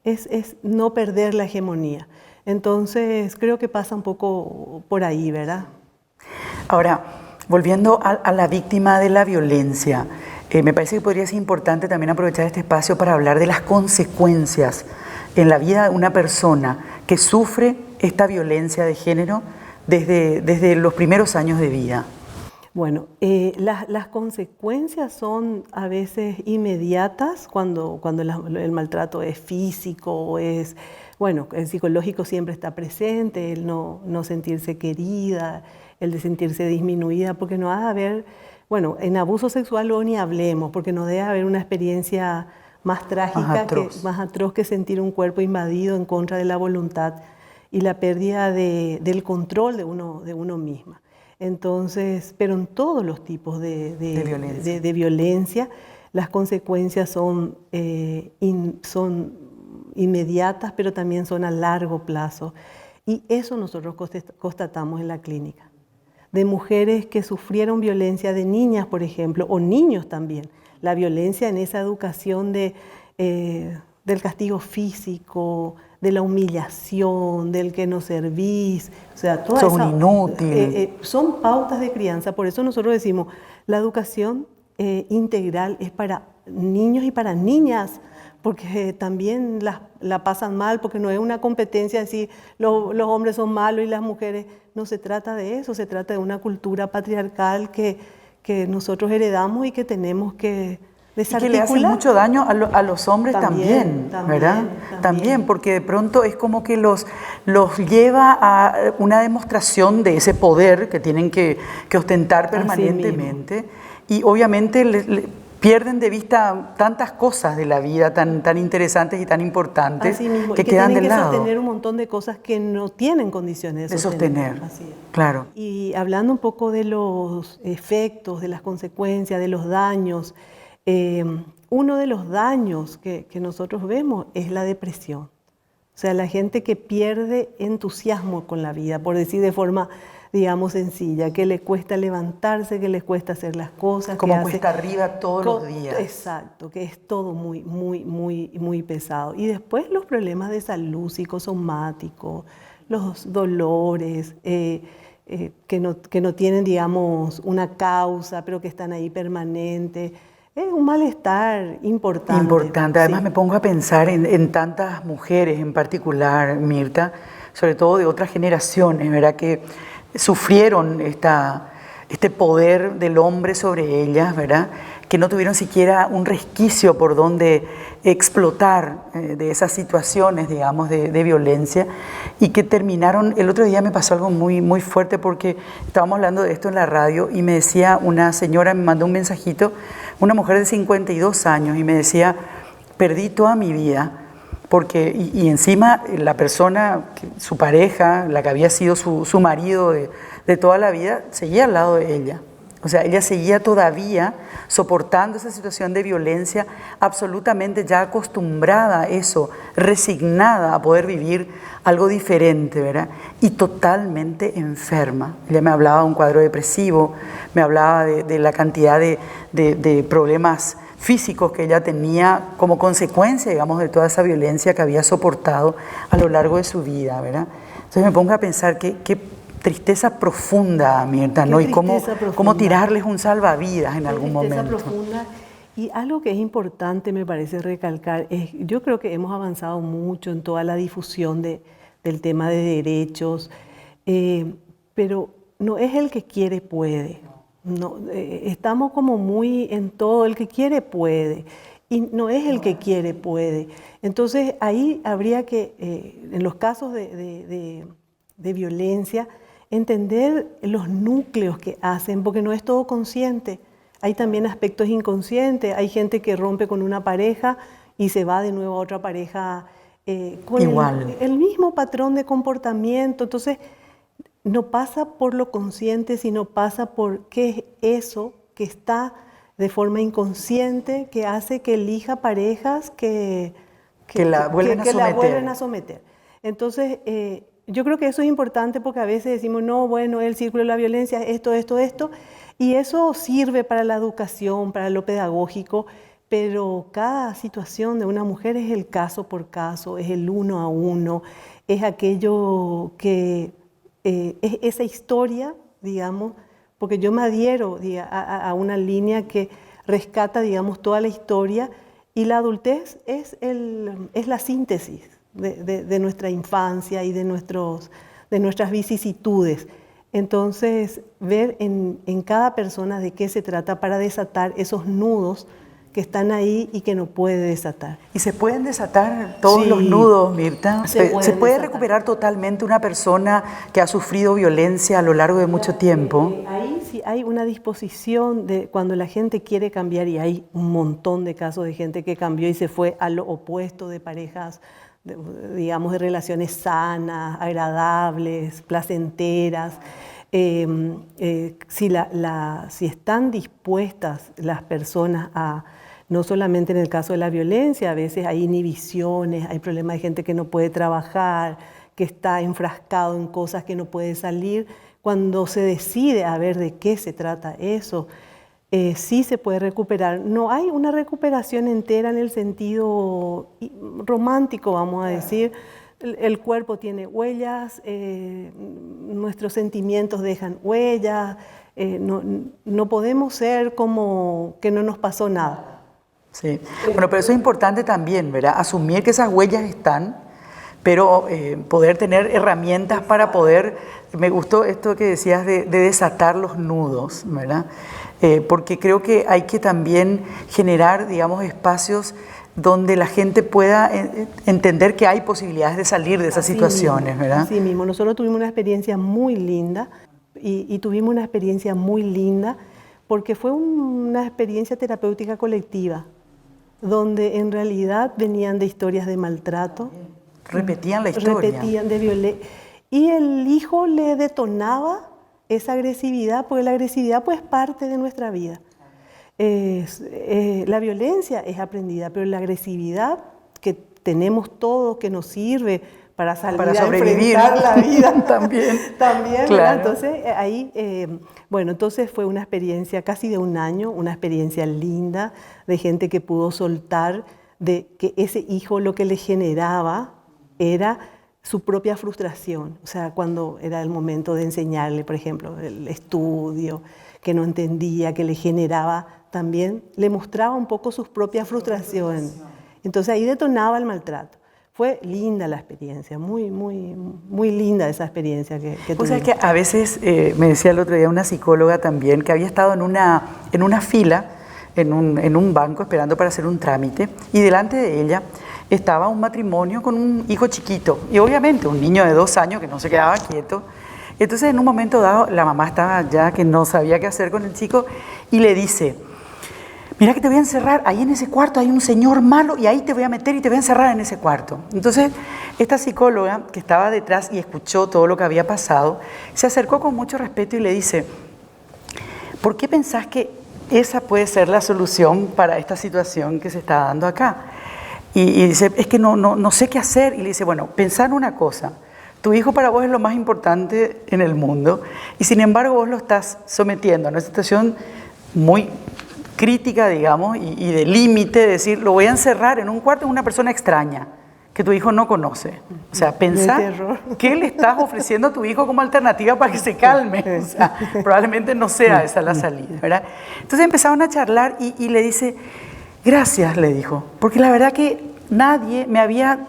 Speaker 3: es no perder la hegemonía. Entonces creo que pasa un poco por ahí, ¿verdad? Ahora,
Speaker 1: volviendo a la víctima de la violencia, me parece que podría ser importante también aprovechar este espacio para hablar de las consecuencias en la vida de una persona que sufre esta violencia de género desde los primeros años de vida.
Speaker 3: Bueno, las consecuencias son a veces inmediatas cuando el maltrato es físico o es, bueno, el psicológico siempre está presente, el no sentirse querida, el de sentirse disminuida, porque no ha de haber, bueno, en abuso sexual luego ni hablemos, porque no debe haber una experiencia más trágica, más atroz que sentir un cuerpo invadido en contra de la voluntad y la pérdida del control de uno misma. Entonces, pero en todos los tipos de violencia, las consecuencias son inmediatas, pero también son a largo plazo. Y eso nosotros constatamos en la clínica. De mujeres que sufrieron violencia, de niñas, por ejemplo, o niños también. La violencia en esa educación del castigo físico, de la humillación, del que no servís, o sea, todas esas...
Speaker 1: Son inútiles.
Speaker 3: Son pautas de crianza, por eso nosotros decimos, la educación integral es para niños y para niñas, porque también la pasan mal, porque no es una competencia así, los hombres son malos y las mujeres, no se trata de eso, se trata de una cultura patriarcal que nosotros heredamos y que tenemos que desarticular.
Speaker 1: Y que le hace mucho daño a los hombres también, ¿verdad? También, porque de pronto es como que los lleva a una demostración de ese poder que tienen que ostentar permanentemente. Y obviamente pierden de vista tantas cosas de la vida tan interesantes y tan importantes que quedan de lado. Tienen que
Speaker 3: sostener un montón de cosas que no tienen condiciones de sostener.
Speaker 1: Así es. Claro.
Speaker 3: Y hablando un poco de los efectos, de las consecuencias, de los daños, uno de los daños que nosotros vemos es la depresión. O sea, la gente que pierde entusiasmo con la vida, por decir de forma, digamos, sencilla, que le cuesta levantarse, que le cuesta hacer las cosas.
Speaker 1: Como cuesta arriba todos los días.
Speaker 3: Exacto, que es todo muy pesado. Y después los problemas de salud psicosomáticos, los dolores, que no tienen, digamos, una causa, pero que están ahí permanentes. Es un malestar importante.
Speaker 1: Importante. Además me pongo a pensar en tantas mujeres en particular, Mirta, sobre todo de otras generaciones, ¿verdad? Que sufrieron este poder del hombre sobre ellas, ¿verdad? Que no tuvieron siquiera un resquicio por donde explotar de esas situaciones, digamos, de violencia, y que terminaron. El otro día me pasó algo muy fuerte, porque estábamos hablando de esto en la radio y me decía una señora, me mandó un mensajito, una mujer de 52 años, y me decía: perdí toda mi vida, porque, y encima la persona, su pareja, la que había sido su marido de toda la vida, seguía al lado de ella. O sea, ella seguía todavía soportando esa situación de violencia, absolutamente ya acostumbrada a eso, resignada a poder vivir algo diferente, ¿verdad? Y totalmente enferma. Ella me hablaba de un cuadro depresivo, me hablaba de la cantidad de problemas físicos que ella tenía como consecuencia, digamos, de toda esa violencia que había soportado a lo largo de su vida, ¿verdad? Entonces me pongo a pensar qué tristeza profunda, Mirta, ¿no? Y cómo tirarles un salvavidas en algún momento.
Speaker 3: Profunda. Y algo que es importante, me parece recalcar, yo creo que hemos avanzado mucho en toda la difusión del tema de derechos, pero no es el que quiere puede. No, estamos como muy en todo, el que quiere puede, y no es el que quiere puede. Entonces ahí habría que, en los casos de violencia, entender los núcleos que hacen, porque no es todo consciente. Hay también aspectos inconscientes, hay gente que rompe con una pareja y se va de nuevo a otra pareja con el mismo patrón de comportamiento. Entonces, no pasa por lo consciente, sino pasa por qué es eso que está de forma inconsciente, que hace que elija parejas que la vuelven a someter. Entonces, yo creo que eso es importante porque a veces decimos, no, bueno, el círculo de la violencia, esto, y eso sirve para la educación, para lo pedagógico, pero cada situación de una mujer es el caso por caso, es el uno a uno, es aquello que es esa historia, digamos, porque yo me adhiero a una línea que rescata, digamos, toda la historia, y la adultez es la síntesis de nuestra infancia y de nuestras vicisitudes. Entonces, ver en cada persona de qué se trata para desatar esos nudos que están ahí y que no puede desatar.
Speaker 1: ¿Y se pueden desatar todos los nudos, Mirta? ¿Se puede recuperar totalmente una persona que ha sufrido violencia a lo largo de mucho tiempo?
Speaker 3: Ahí sí hay una disposición de cuando la gente quiere cambiar, y hay un montón de casos de gente que cambió y se fue a lo opuesto, de parejas, digamos, de relaciones sanas, agradables, placenteras. Si están dispuestas las personas a, no solamente en el caso de la violencia, a veces hay inhibiciones, hay problemas de gente que no puede trabajar, que está enfrascado en cosas que no puede salir. Cuando se decide a ver de qué se trata eso, sí se puede recuperar. No hay una recuperación entera en el sentido romántico, vamos a decir. El cuerpo tiene huellas, nuestros sentimientos dejan huellas, no podemos ser como que no nos pasó nada.
Speaker 1: Sí, bueno, pero eso es importante también, ¿verdad? Asumir que esas huellas están, pero poder tener herramientas para poder, me gustó esto que decías de desatar los nudos, ¿verdad? Porque creo que hay que también generar, digamos, espacios donde la gente pueda entender que hay posibilidades de salir de esas situaciones, ¿verdad?
Speaker 3: Así mismo, nosotros tuvimos una experiencia muy linda y tuvimos una experiencia muy linda porque fue una experiencia terapéutica colectiva, donde en realidad venían de historias de maltrato.
Speaker 1: Repetían la historia.
Speaker 3: Repetían de violencia. Y el hijo le detonaba esa agresividad, porque la agresividad pues es parte de nuestra vida. La violencia es aprendida, pero la agresividad que tenemos todos, que nos sirve para salir a enfrentar la vida
Speaker 1: también,
Speaker 3: claro. Entonces ahí, bueno, entonces fue una experiencia casi de un año, una experiencia linda de gente que pudo soltar, de que ese hijo lo que le generaba era su propia frustración. O sea, cuando era el momento de enseñarle, por ejemplo, el estudio, que no entendía, que le generaba también, le mostraba un poco sus propias frustraciones. Entonces ahí detonaba el maltrato. Fue linda la experiencia, muy linda esa experiencia que tuvimos.
Speaker 1: O sea, que a veces, me decía el otro día una psicóloga también, que había estado en una fila, en un banco, esperando para hacer un trámite, y delante de ella estaba un matrimonio con un hijo chiquito, y obviamente un niño de 2 años que no se quedaba quieto. Entonces, en un momento dado, la mamá estaba ya que no sabía qué hacer con el chico, y le dice: mira que te voy a encerrar, ahí en ese cuarto hay un señor malo y ahí te voy a meter y te voy a encerrar en ese cuarto. Entonces, esta psicóloga que estaba detrás y escuchó todo lo que había pasado, se acercó con mucho respeto y le dice: ¿por qué pensás que esa puede ser la solución para esta situación que se está dando acá? Y dice, es que no sé qué hacer. Y le dice, bueno, pensá en una cosa. Tu hijo para vos es lo más importante en el mundo y sin embargo vos lo estás sometiendo a una situación muy crítica, digamos, y de límite, de decir, lo voy a encerrar en un cuarto con una persona extraña que tu hijo no conoce. O sea, pensá qué le estás ofreciendo a tu hijo como alternativa para que se calme. O sea, probablemente no sea esa la salida, ¿verdad? Entonces empezaron a charlar y le dice, gracias, le dijo, porque la verdad que nadie me había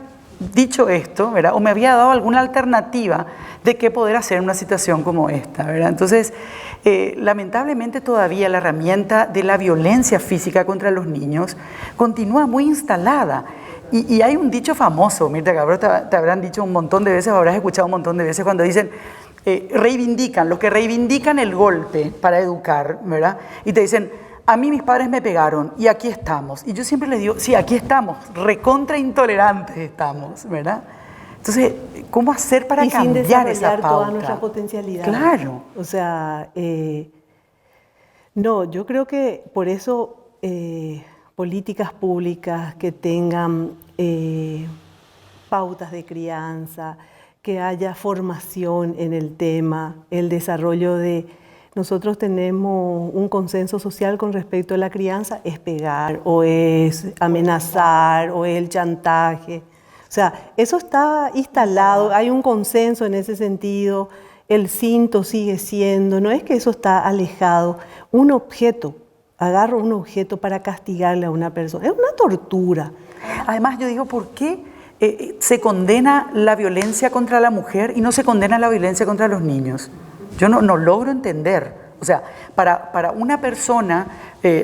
Speaker 1: dicho esto, ¿verdad? O me había dado alguna alternativa de qué poder hacer en una situación como esta, ¿verdad? Entonces, lamentablemente todavía la herramienta de la violencia física contra los niños continúa muy instalada. Y hay un dicho famoso, Mirta Cabral, te habrán dicho un montón de veces, habrás escuchado un montón de veces cuando dicen, los que reivindican el golpe para educar, ¿verdad? Y te dicen, a mí mis padres me pegaron y aquí estamos. Y yo siempre les digo, sí, aquí estamos, recontra intolerantes estamos, ¿verdad? Entonces, ¿cómo hacer para cambiar esa pauta?
Speaker 3: Toda nuestra potencialidad.
Speaker 1: Claro.
Speaker 3: O sea, no, yo creo que por eso políticas públicas que tengan pautas de crianza, que haya formación en el tema, el desarrollo de... Nosotros tenemos un consenso social con respecto a la crianza, es pegar, o es amenazar, o es el chantaje. O sea, eso está instalado, hay un consenso en ese sentido, el cinto sigue siendo, no es que eso está alejado. Un objeto, agarro un objeto para castigarle a una persona, es una tortura.
Speaker 1: Además, yo digo, ¿por qué se condena la violencia contra la mujer y no se condena la violencia contra los niños? Yo no logro entender. O sea, para una persona,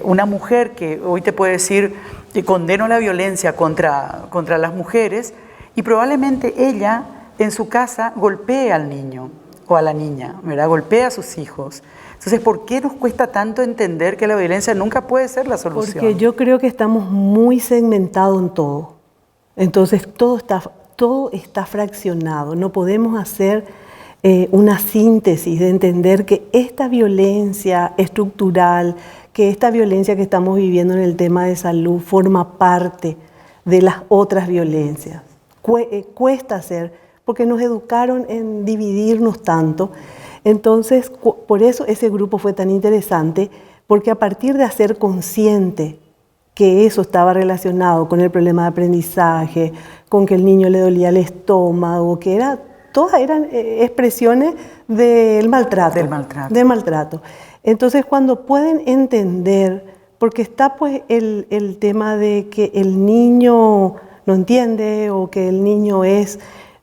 Speaker 1: una mujer que hoy te puede decir que condeno la violencia contra las mujeres y probablemente ella en su casa golpee al niño o a la niña, ¿verdad? Golpea a sus hijos. Entonces, ¿por qué nos cuesta tanto entender que la violencia nunca puede ser la solución?
Speaker 3: Porque yo creo que estamos muy segmentados en todo. Entonces, todo está fraccionado. No podemos hacer una síntesis de entender que esta violencia estructural, que esta violencia que estamos viviendo en el tema de salud forma parte de las otras violencias. Cuesta hacer, porque nos educaron en dividirnos tanto. Entonces, por eso ese grupo fue tan interesante, porque a partir de hacer consciente que eso estaba relacionado con el problema de aprendizaje, con que el niño le dolía el estómago, que todas eran expresiones del maltrato. Del maltrato. Entonces, cuando pueden entender, porque está pues el tema de que el niño no entiende o que el niño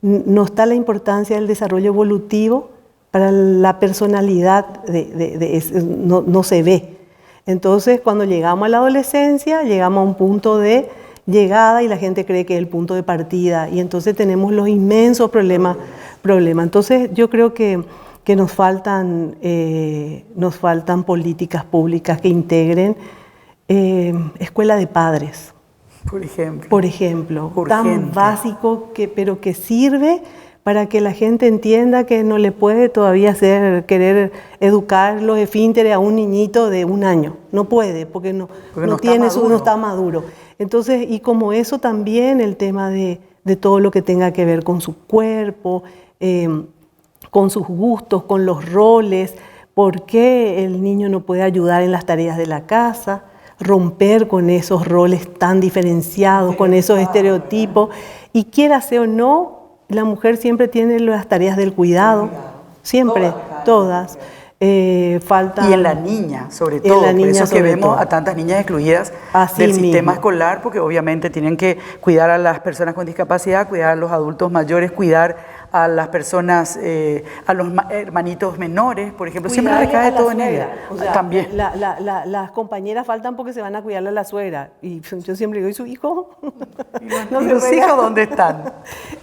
Speaker 3: no está la importancia del desarrollo evolutivo para la personalidad, no se ve. Entonces, cuando llegamos a la adolescencia, llegamos a un punto de llegada y la gente cree que es el punto de partida y entonces tenemos los inmensos problemas. Entonces, yo creo que nos faltan políticas públicas que integren escuela de padres. Por ejemplo, tan básico, pero que sirve para que la gente entienda que no le puede todavía querer educar los esfínteres a un niñito de 1 año. No puede, porque no está maduro. Entonces, y como eso también el tema de todo lo que tenga que ver con su cuerpo, con sus gustos, con los roles, por qué el niño no puede ayudar en las tareas de la casa, romper con esos roles tan diferenciados, con esos estereotipos, y quiera sea o no, la mujer siempre tiene las tareas del cuidado, siempre, todas.
Speaker 1: Y en la niña, sobre todo, por eso que vemos a tantas niñas excluidas del sistema escolar, porque obviamente tienen que cuidar a las personas con discapacidad, cuidar a los adultos mayores, cuidar a las personas, a los hermanitos menores, por ejemplo, siempre recae todo en ella.
Speaker 3: O sea,
Speaker 1: también.
Speaker 3: Las compañeras faltan porque se van a cuidarle a la suegra. Y yo siempre digo, ¿y su hijo?
Speaker 1: ¿Y los hijos dónde están?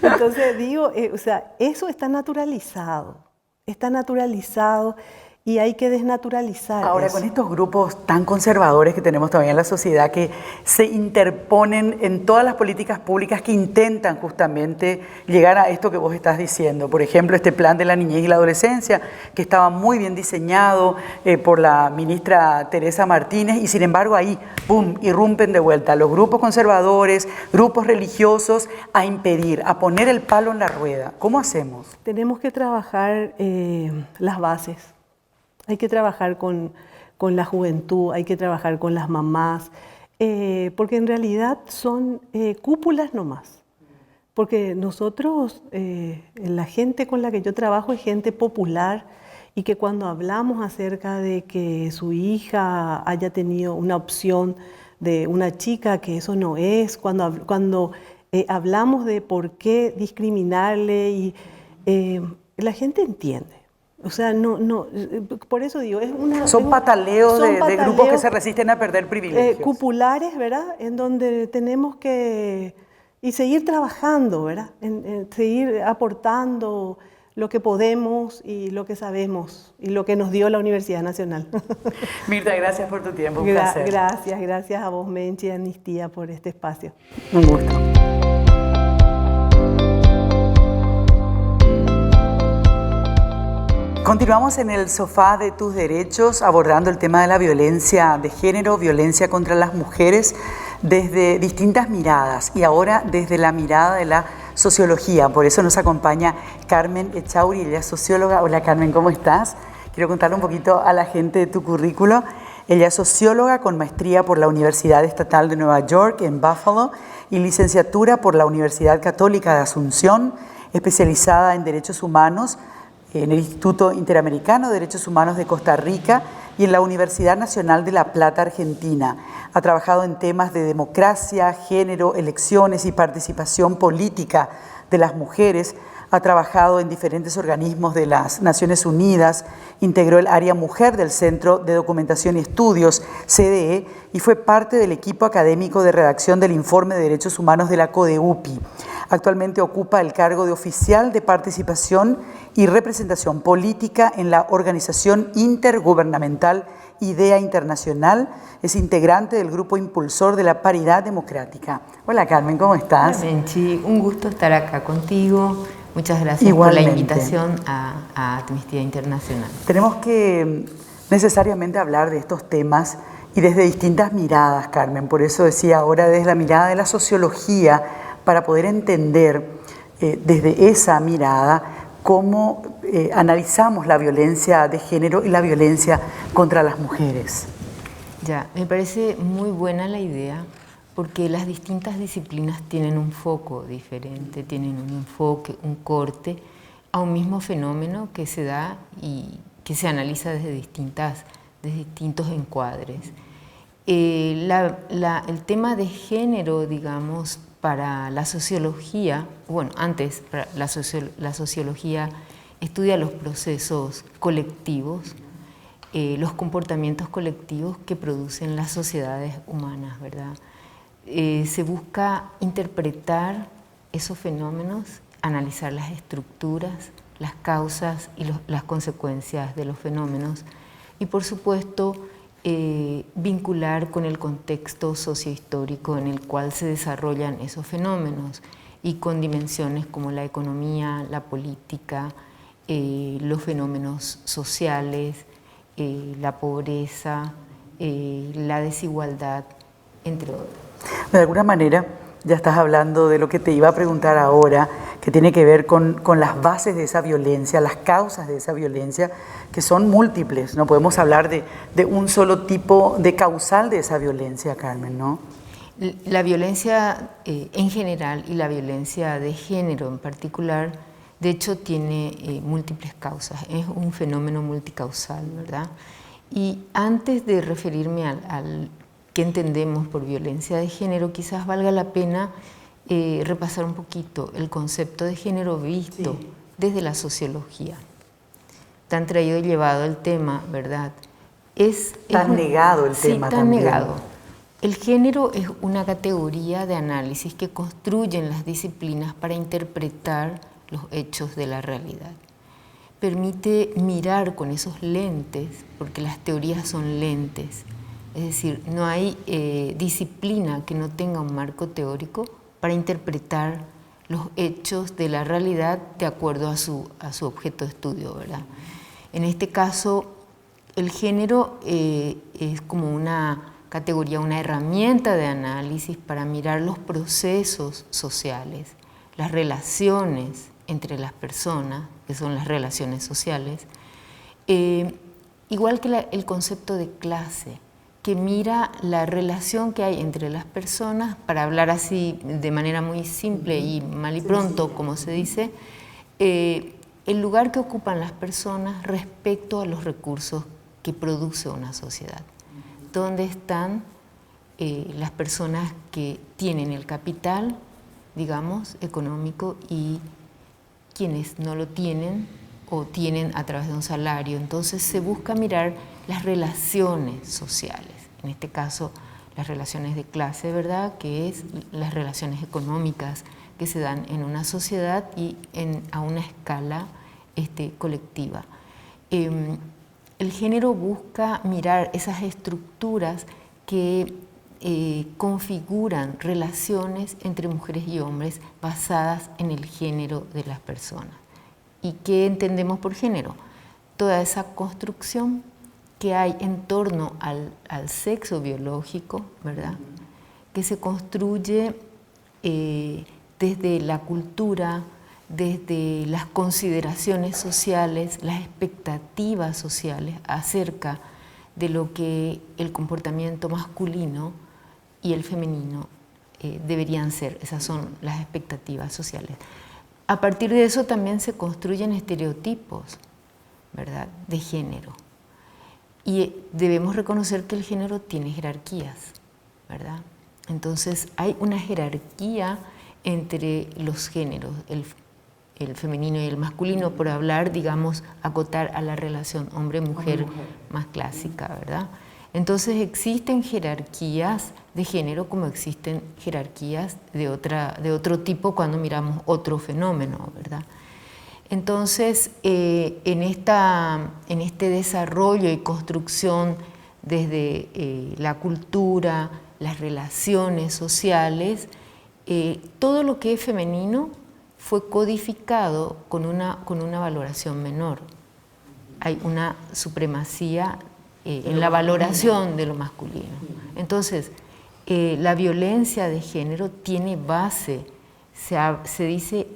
Speaker 3: Entonces digo, o sea, eso está naturalizado. Está naturalizado y hay que desnaturalizar
Speaker 1: Ahora,
Speaker 3: eso.
Speaker 1: con estos grupos tan conservadores que tenemos todavía en la sociedad, que se interponen en todas las políticas públicas que intentan justamente llegar a esto que vos estás diciendo. Por ejemplo, este plan de la niñez y la adolescencia, que estaba muy bien diseñado por la ministra Teresa Martínez, y sin embargo ahí, ¡pum!, irrumpen de vuelta los grupos conservadores, grupos religiosos, a impedir, a poner el palo en la rueda. ¿Cómo hacemos?
Speaker 3: Tenemos que trabajar las bases. Hay que trabajar con la juventud, hay que trabajar con las mamás, porque en realidad son cúpulas nomás. Porque nosotros, la gente con la que yo trabajo es gente popular, y que cuando hablamos acerca de que su hija haya tenido una opción de una chica, que eso no es, cuando hablamos de por qué discriminarle, y la gente entiende. O sea, por eso digo,
Speaker 1: Son pataleos de grupos que se resisten a perder privilegios.
Speaker 3: Cupulares, ¿verdad? En donde tenemos que seguir trabajando, ¿verdad? En seguir aportando lo que podemos y lo que sabemos y lo que nos dio la Universidad Nacional.
Speaker 1: Mirta, gracias por tu tiempo, un placer.
Speaker 3: Gracias a vos, Menchi, y Amnistía, por este espacio.
Speaker 1: Un gusto. Continuamos en el sofá de tus derechos abordando el tema de la violencia de género, violencia contra las mujeres desde distintas miradas y ahora desde la mirada de la sociología. Por eso nos acompaña Carmen Echauri, ella es socióloga. Hola Carmen, ¿cómo estás? Quiero contarle un poquito a la gente de tu currículo. Ella es socióloga con maestría por la Universidad Estatal de Nueva York en Buffalo y licenciatura por la Universidad Católica de Asunción, especializada en Derechos Humanos en el Instituto Interamericano de Derechos Humanos de Costa Rica y en la Universidad Nacional de La Plata, Argentina. Ha trabajado en temas de democracia, género, elecciones y participación política de las mujeres. Ha trabajado en diferentes organismos de las Naciones Unidas, integró el área mujer del Centro de Documentación y Estudios, CDE, y fue parte del equipo académico de redacción del Informe de Derechos Humanos de la CODEUPI. Actualmente ocupa el cargo de oficial de participación y representación política en la organización intergubernamental IDEA Internacional. Es integrante del grupo impulsor de la paridad democrática. Hola Carmen, ¿cómo estás?
Speaker 4: Hola Menchi, un gusto estar acá contigo. Muchas gracias por la invitación a Amnistía Internacional.
Speaker 1: Tenemos que necesariamente hablar de estos temas y desde distintas miradas, Carmen. Por eso decía ahora desde la mirada de la sociología, para poder entender desde esa mirada cómo analizamos la violencia de género y la violencia contra las mujeres.
Speaker 4: Ya, me parece muy buena la idea, porque las distintas disciplinas tienen un foco diferente, tienen un enfoque, un corte a un mismo fenómeno que se da y que se analiza desde distintos encuadres. El tema de género, digamos, para la sociología, bueno, antes la sociología estudia los procesos colectivos, los comportamientos colectivos que producen las sociedades humanas, ¿verdad? Se busca interpretar esos fenómenos, analizar las estructuras, las causas y las consecuencias de los fenómenos y, por supuesto, vincular con el contexto sociohistórico en el cual se desarrollan esos fenómenos y con dimensiones como la economía, la política, los fenómenos sociales, la pobreza, la desigualdad, entre otros.
Speaker 1: De alguna manera, ya estás hablando de lo que te iba a preguntar ahora, que tiene que ver con las bases de esa violencia, las causas de esa violencia, que son múltiples. No podemos hablar de un solo tipo de causal de esa violencia, Carmen, ¿no?
Speaker 4: La violencia en general y la violencia de género en particular, de hecho, tiene múltiples causas. Es un fenómeno multicausal, ¿verdad? Y antes de referirme al que entendemos por violencia de género, quizás valga la pena repasar un poquito el concepto de género visto desde la sociología. Tan traído y llevado el tema, ¿verdad?
Speaker 1: Tan negado el tema también.
Speaker 4: Negado. El género es una categoría de análisis que construyen las disciplinas para interpretar los hechos de la realidad. permite mirar con esos lentes, porque las teorías son lentes. Es decir, no hay disciplina que no tenga un marco teórico para interpretar los hechos de la realidad de acuerdo a su objeto de estudio, ¿verdad? En este caso, el género es como una categoría, una herramienta de análisis para mirar los procesos sociales, las relaciones entre las personas, que son las relaciones sociales, igual que el concepto de clase, que mira la relación que hay entre las personas, para hablar así de manera muy simple y mal y pronto, como se dice, el lugar que ocupan las personas respecto a los recursos que produce una sociedad. ¿Dónde están las personas que tienen el capital, digamos, económico, y quienes no lo tienen o tienen a través de un salario? Entonces se busca mirar las relaciones sociales, en este caso las relaciones de clase, ¿verdad?, que es las relaciones económicas que se dan en una sociedad y a una escala colectiva. El género busca mirar esas estructuras que configuran relaciones entre mujeres y hombres basadas en el género de las personas. ¿Y qué entendemos por género? Toda esa construcción que hay en torno al sexo biológico, ¿verdad?, que se construye desde la cultura, desde las consideraciones sociales, las expectativas sociales acerca de lo que el comportamiento masculino y el femenino deberían ser. Esas son las expectativas sociales. A partir de eso también se construyen estereotipos, ¿verdad?, de género. Y debemos reconocer que el género tiene jerarquías, ¿verdad? Entonces hay una jerarquía entre los géneros, el femenino y el masculino, por hablar, digamos, acotar a la relación hombre-mujer más clásica, ¿verdad? Entonces existen jerarquías de género como existen jerarquías de otro tipo cuando miramos otro fenómeno, ¿verdad? Entonces, en este desarrollo y construcción desde la cultura, las relaciones sociales, todo lo que es femenino fue codificado con una valoración menor. Hay una supremacía en la valoración de lo masculino. Entonces, la violencia de género tiene base, se dice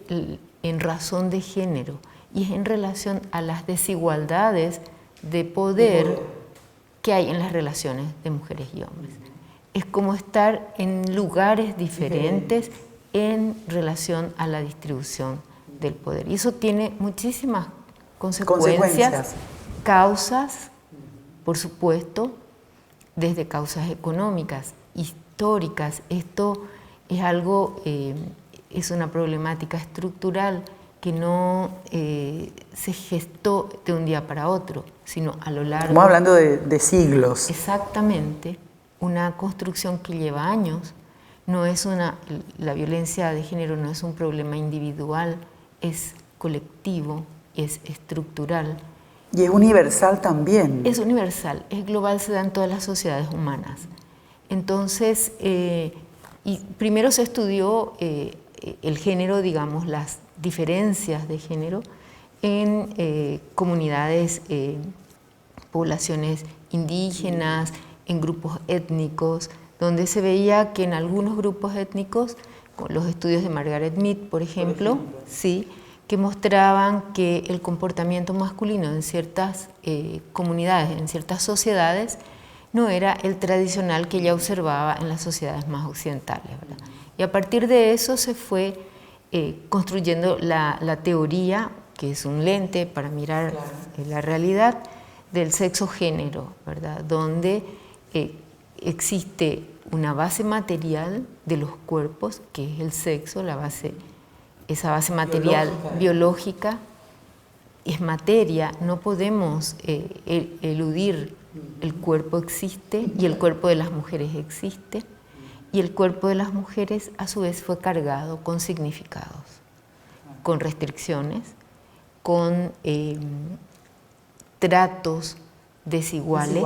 Speaker 4: en razón de género, y es en relación a las desigualdades de poder que hay en las relaciones de mujeres y hombres. Es como estar en lugares diferentes en relación a la distribución del poder. Y eso tiene muchísimas consecuencias, causas, por supuesto, desde causas económicas, históricas. Esto es algo, es una problemática estructural que no se gestó de un día para otro, sino a lo largo...
Speaker 1: Estamos hablando de siglos.
Speaker 4: Exactamente, una construcción que lleva años. La violencia de género no es un problema individual, es colectivo, es estructural.
Speaker 1: Y es universal también.
Speaker 4: Es universal, es global, se da en todas las sociedades humanas. Entonces, y primero se estudió el género, digamos, las diferencias de género en comunidades, poblaciones indígenas, en grupos étnicos, donde se veía que en algunos grupos étnicos, con los estudios de Margaret Mead, por ejemplo, sí, que mostraban que el comportamiento masculino en ciertas comunidades, en ciertas sociedades, no era el tradicional que ella observaba en las sociedades más occidentales, ¿verdad? Y a partir de eso se fue construyendo la teoría, que es un lente para mirar la realidad, del sexo-género, ¿verdad?, donde existe una base material de los cuerpos, que es el sexo, esa base material biológica es materia, no podemos eludir. El cuerpo existe y el cuerpo de las mujeres existe, y el cuerpo de las mujeres a su vez fue cargado con significados, con restricciones, con tratos desiguales.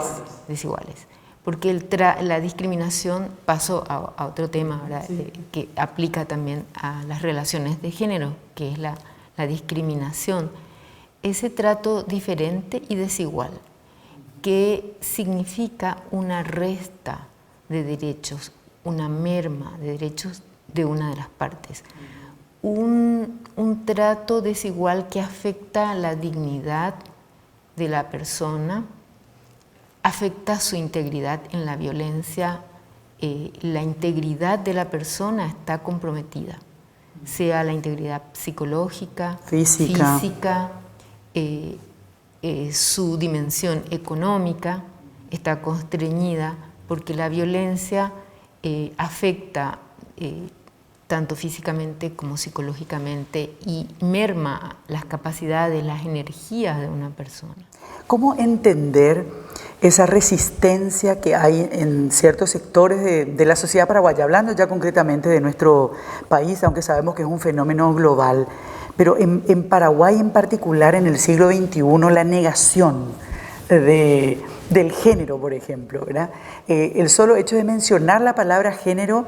Speaker 4: Porque la discriminación, paso a otro tema, ¿verdad? Que aplica también a las relaciones de género, que es la discriminación. Ese trato diferente y desigual, que significa una resta de derechos, una merma de derechos de una de las partes. Un trato desigual que afecta la dignidad de la persona, afecta su integridad en la violencia. La integridad de la persona está comprometida, sea la integridad psicológica, física, su dimensión económica está constreñida, porque la violencia afecta tanto físicamente como psicológicamente y merma las capacidades, las energías de una persona.
Speaker 1: ¿Cómo entender esa resistencia que hay en ciertos sectores de la sociedad paraguaya, hablando ya concretamente de nuestro país, aunque sabemos que es un fenómeno global, pero en Paraguay en particular en el siglo XXI la negación del género, por ejemplo, ¿verdad? El solo hecho de mencionar la palabra género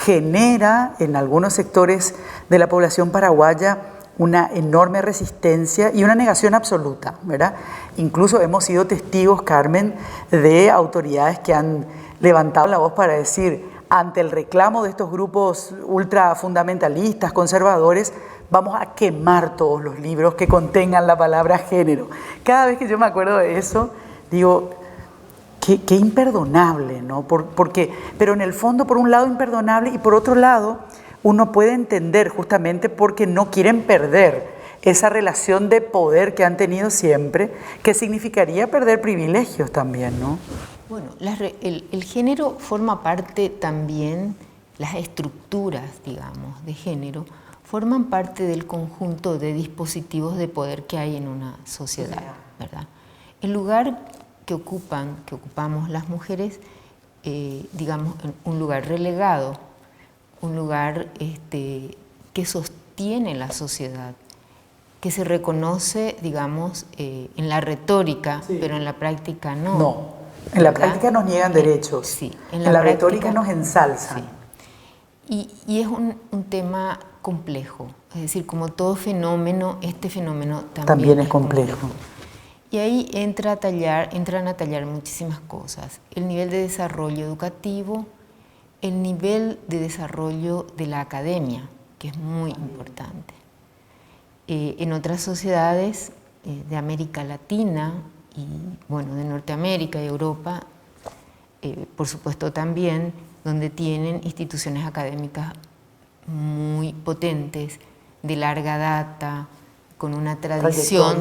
Speaker 1: genera en algunos sectores de la población paraguaya una enorme resistencia y una negación absoluta, ¿verdad? Incluso hemos sido testigos, Carmen, de autoridades que han levantado la voz para decir, ante el reclamo de estos grupos ultrafundamentalistas, conservadores, vamos a quemar todos los libros que contengan la palabra género. Cada vez que yo me acuerdo de eso, digo, qué imperdonable, ¿no? Pero en el fondo, por un lado, imperdonable, y por otro lado, uno puede entender justamente porque no quieren perder esa relación de poder que han tenido siempre, que significaría perder privilegios también, ¿no?
Speaker 4: Bueno, el género forma parte también, las estructuras, digamos, de género, forman parte del conjunto de dispositivos de poder que hay en una sociedad, ¿verdad? El lugar que ocupamos las mujeres, digamos, un lugar relegado, un lugar que sostiene la sociedad, que se reconoce, digamos, en la retórica, pero en la práctica no.
Speaker 1: No, en la práctica nos niegan derechos,
Speaker 4: sí,
Speaker 1: en la retórica nos ensalzan.
Speaker 4: Sí. Y es un tema complejo, es decir, como todo fenómeno, este fenómeno también es complejo. Y ahí entran a tallar muchísimas cosas. El nivel de desarrollo educativo, el nivel de desarrollo de la academia, que es muy importante. En otras sociedades de América Latina y bueno, de Norteamérica y Europa, por supuesto también, donde tienen instituciones académicas muy potentes, de larga data, con una tradición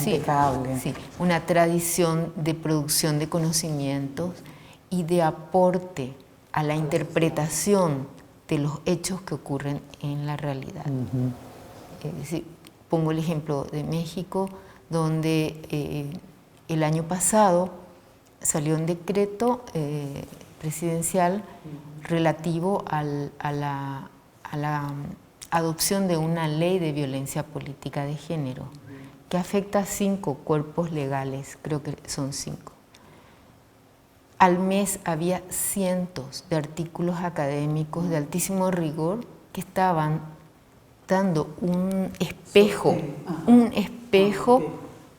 Speaker 1: impecable.
Speaker 4: Sí, una tradición de producción de conocimientos y de aporte a la interpretación de los hechos que ocurren en la realidad. Es decir, pongo el ejemplo de México, donde el año pasado salió un decreto presidencial relativo a la adopción de una ley de violencia política de género que afecta a 5 cuerpos legales, creo que son 5. Al mes había cientos de artículos académicos de altísimo rigor que estaban dando un espejo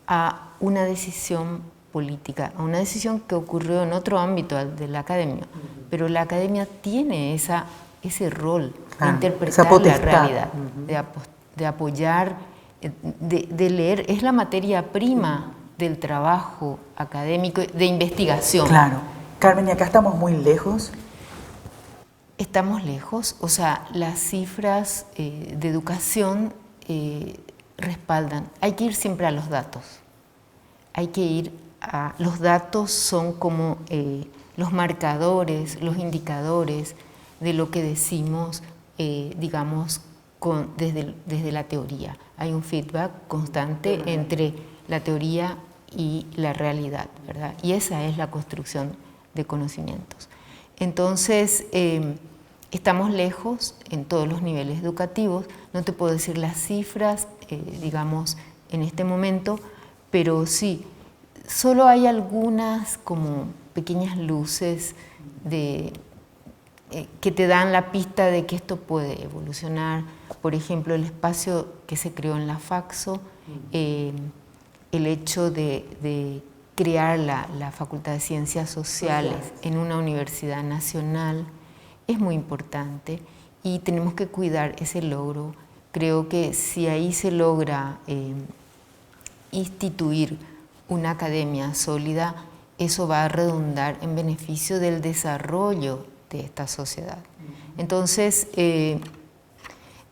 Speaker 4: a una decisión política, a una decisión que ocurrió en otro ámbito de la academia, pero la academia tiene ese rol de interpretar la realidad, de apoyar, de leer, es la materia prima del trabajo académico, de investigación.
Speaker 1: Claro. Carmen, ¿y acá estamos muy lejos?
Speaker 4: Estamos lejos, o sea, las cifras de educación respaldan. Hay que ir siempre a los datos. Los datos son como los marcadores, los indicadores de lo que decimos, digamos, desde la teoría. Hay un feedback constante entre la teoría y la realidad, ¿verdad? Y esa es la construcción de conocimientos. Entonces, estamos lejos en todos los niveles educativos. No te puedo decir las cifras, digamos, en este momento, pero sí, solo hay algunas como pequeñas luces que te dan la pista de que esto puede evolucionar. Por ejemplo, el espacio que se creó en la Faxo, el hecho de crear la Facultad de Ciencias Sociales en una universidad nacional es muy importante y tenemos que cuidar ese logro. Creo que si ahí se logra instituir una academia sólida, eso va a redundar en beneficio del desarrollo de esta sociedad. Entonces,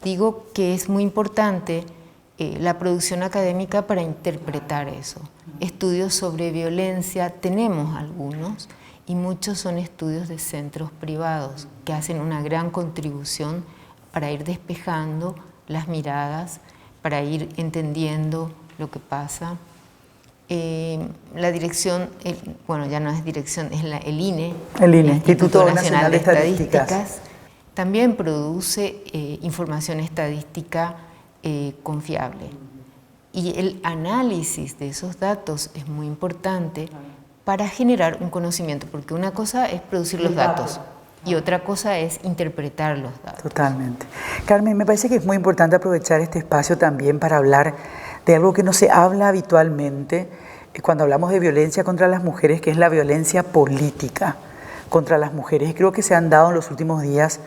Speaker 4: digo que es muy importante la producción académica para interpretar eso. Estudios sobre violencia tenemos algunos, y muchos son estudios de centros privados que hacen una gran contribución para ir despejando las miradas, para ir entendiendo lo que pasa. La dirección, bueno, ya no es dirección, es el INE,
Speaker 1: el Instituto Nacional de Estadísticas,
Speaker 4: también produce información estadística confiable. Y el análisis de esos datos es muy importante para generar un conocimiento, porque una cosa es producir los datos y otra cosa es interpretar los datos.
Speaker 1: Totalmente. Carmen, me parece que es muy importante aprovechar este espacio también para hablar de algo que no se habla habitualmente cuando hablamos de violencia contra las mujeres, que es la violencia política contra las mujeres. Y creo que se han dado en los últimos días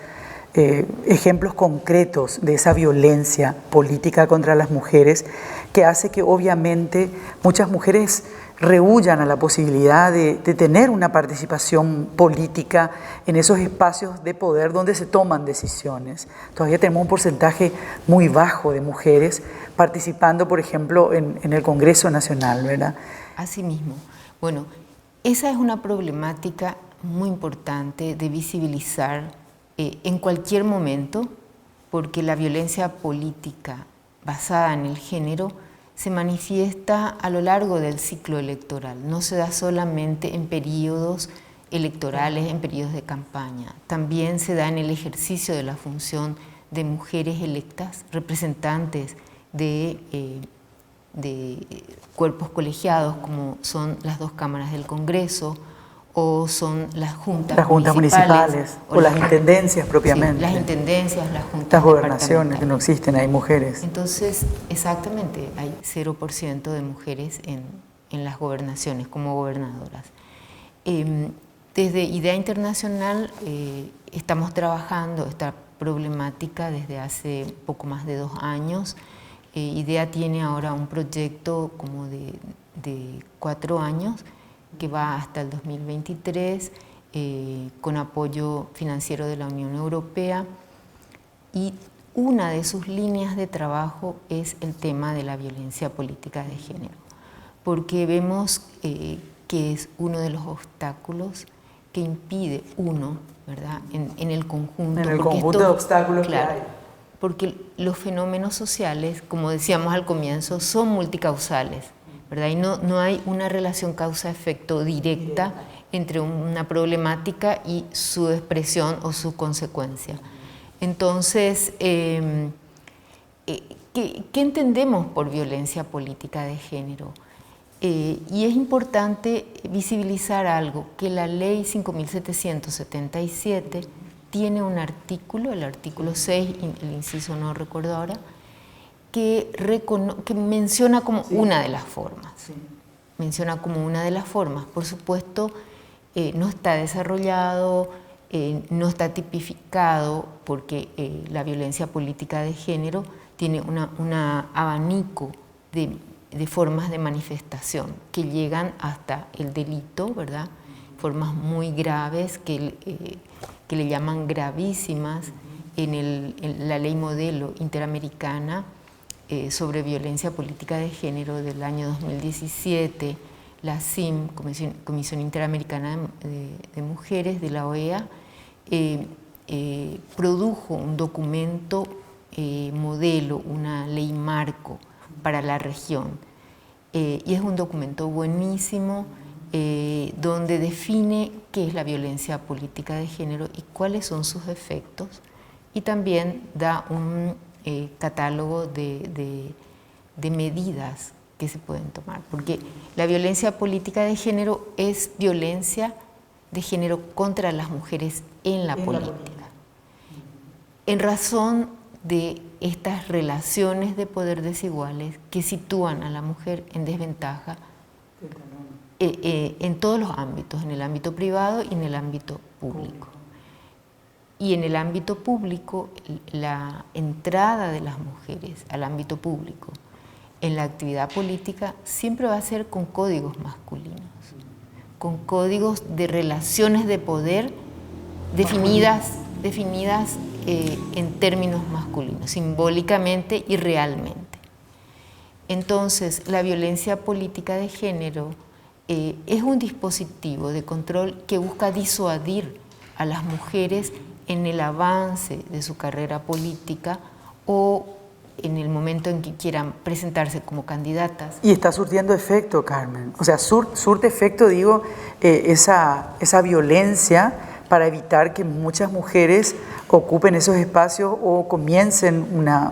Speaker 1: ejemplos concretos de esa violencia política contra las mujeres, que hace que obviamente muchas mujeres rehuyan a la posibilidad de tener una participación política en esos espacios de poder donde se toman decisiones. Todavía tenemos un porcentaje muy bajo de mujeres participando, por ejemplo, en el Congreso Nacional, ¿verdad?
Speaker 4: Así mismo. Bueno, esa es una problemática muy importante de visibilizar en cualquier momento, porque la violencia política basada en el género se manifiesta a lo largo del ciclo electoral, no se da solamente en periodos electorales, en periodos de campaña, también se da en el ejercicio de la función de mujeres electas, representantes de cuerpos colegiados como son las dos cámaras del Congreso o son las juntas
Speaker 1: municipales o las intendencias propiamente.
Speaker 4: Sí, las intendencias, las juntas.
Speaker 1: Las gobernaciones que no existen, hay mujeres.
Speaker 4: Entonces, exactamente, hay 0% de mujeres en las gobernaciones como gobernadoras. Desde IDEA Internacional estamos trabajando esta problemática desde hace poco más de 2 años. IDEA tiene ahora un proyecto como de 4 años que va hasta el 2023 con apoyo financiero de la Unión Europea, y una de sus líneas de trabajo es el tema de la violencia política de género, porque vemos que es uno de los obstáculos que impide ¿verdad? En el conjunto.
Speaker 1: En el conjunto de obstáculos,
Speaker 4: claro,
Speaker 1: que hay.
Speaker 4: Porque los fenómenos sociales, como decíamos al comienzo, son multicausales, ¿verdad? Y no hay una relación causa-efecto directa entre una problemática y su expresión o su consecuencia. Entonces, ¿qué entendemos por violencia política de género? Y es importante visibilizar algo, que la ley 5.777 tiene un artículo, el artículo 6, el inciso no recuerdo ahora, que menciona como una de las formas. Sí. Menciona como una de las formas. Por supuesto, no está desarrollado, no está tipificado, porque la violencia política de género tiene un abanico de formas de manifestación que llegan hasta el delito, ¿verdad? Formas muy graves que le llaman gravísimas en la ley modelo interamericana sobre violencia política de género del año 2017, la CIM, Comisión Interamericana de Mujeres de la OEA, produjo un documento modelo, una ley marco para la región. Y es un documento buenísimo donde define qué es la violencia política de género y cuáles son sus efectos, y también da un catálogo de de medidas que se pueden tomar, porque la violencia política de género es violencia de género contra las mujeres en la política, en razón de estas relaciones de poder desiguales que sitúan a la mujer en desventaja en todos los ámbitos, en el ámbito privado y en el ámbito público. Y en el ámbito público, la entrada de las mujeres al ámbito público en la actividad política siempre va a ser con códigos masculinos, con códigos de relaciones de poder definidas en términos masculinos, simbólicamente y realmente. Entonces, la violencia política de género es un dispositivo de control que busca disuadir a las mujeres en el avance de su carrera política o en el momento en que quieran presentarse como candidatas.
Speaker 1: Y está surtiendo efecto, Carmen. O sea, surte efecto, digo, esa violencia para evitar que muchas mujeres ocupen esos espacios o comiencen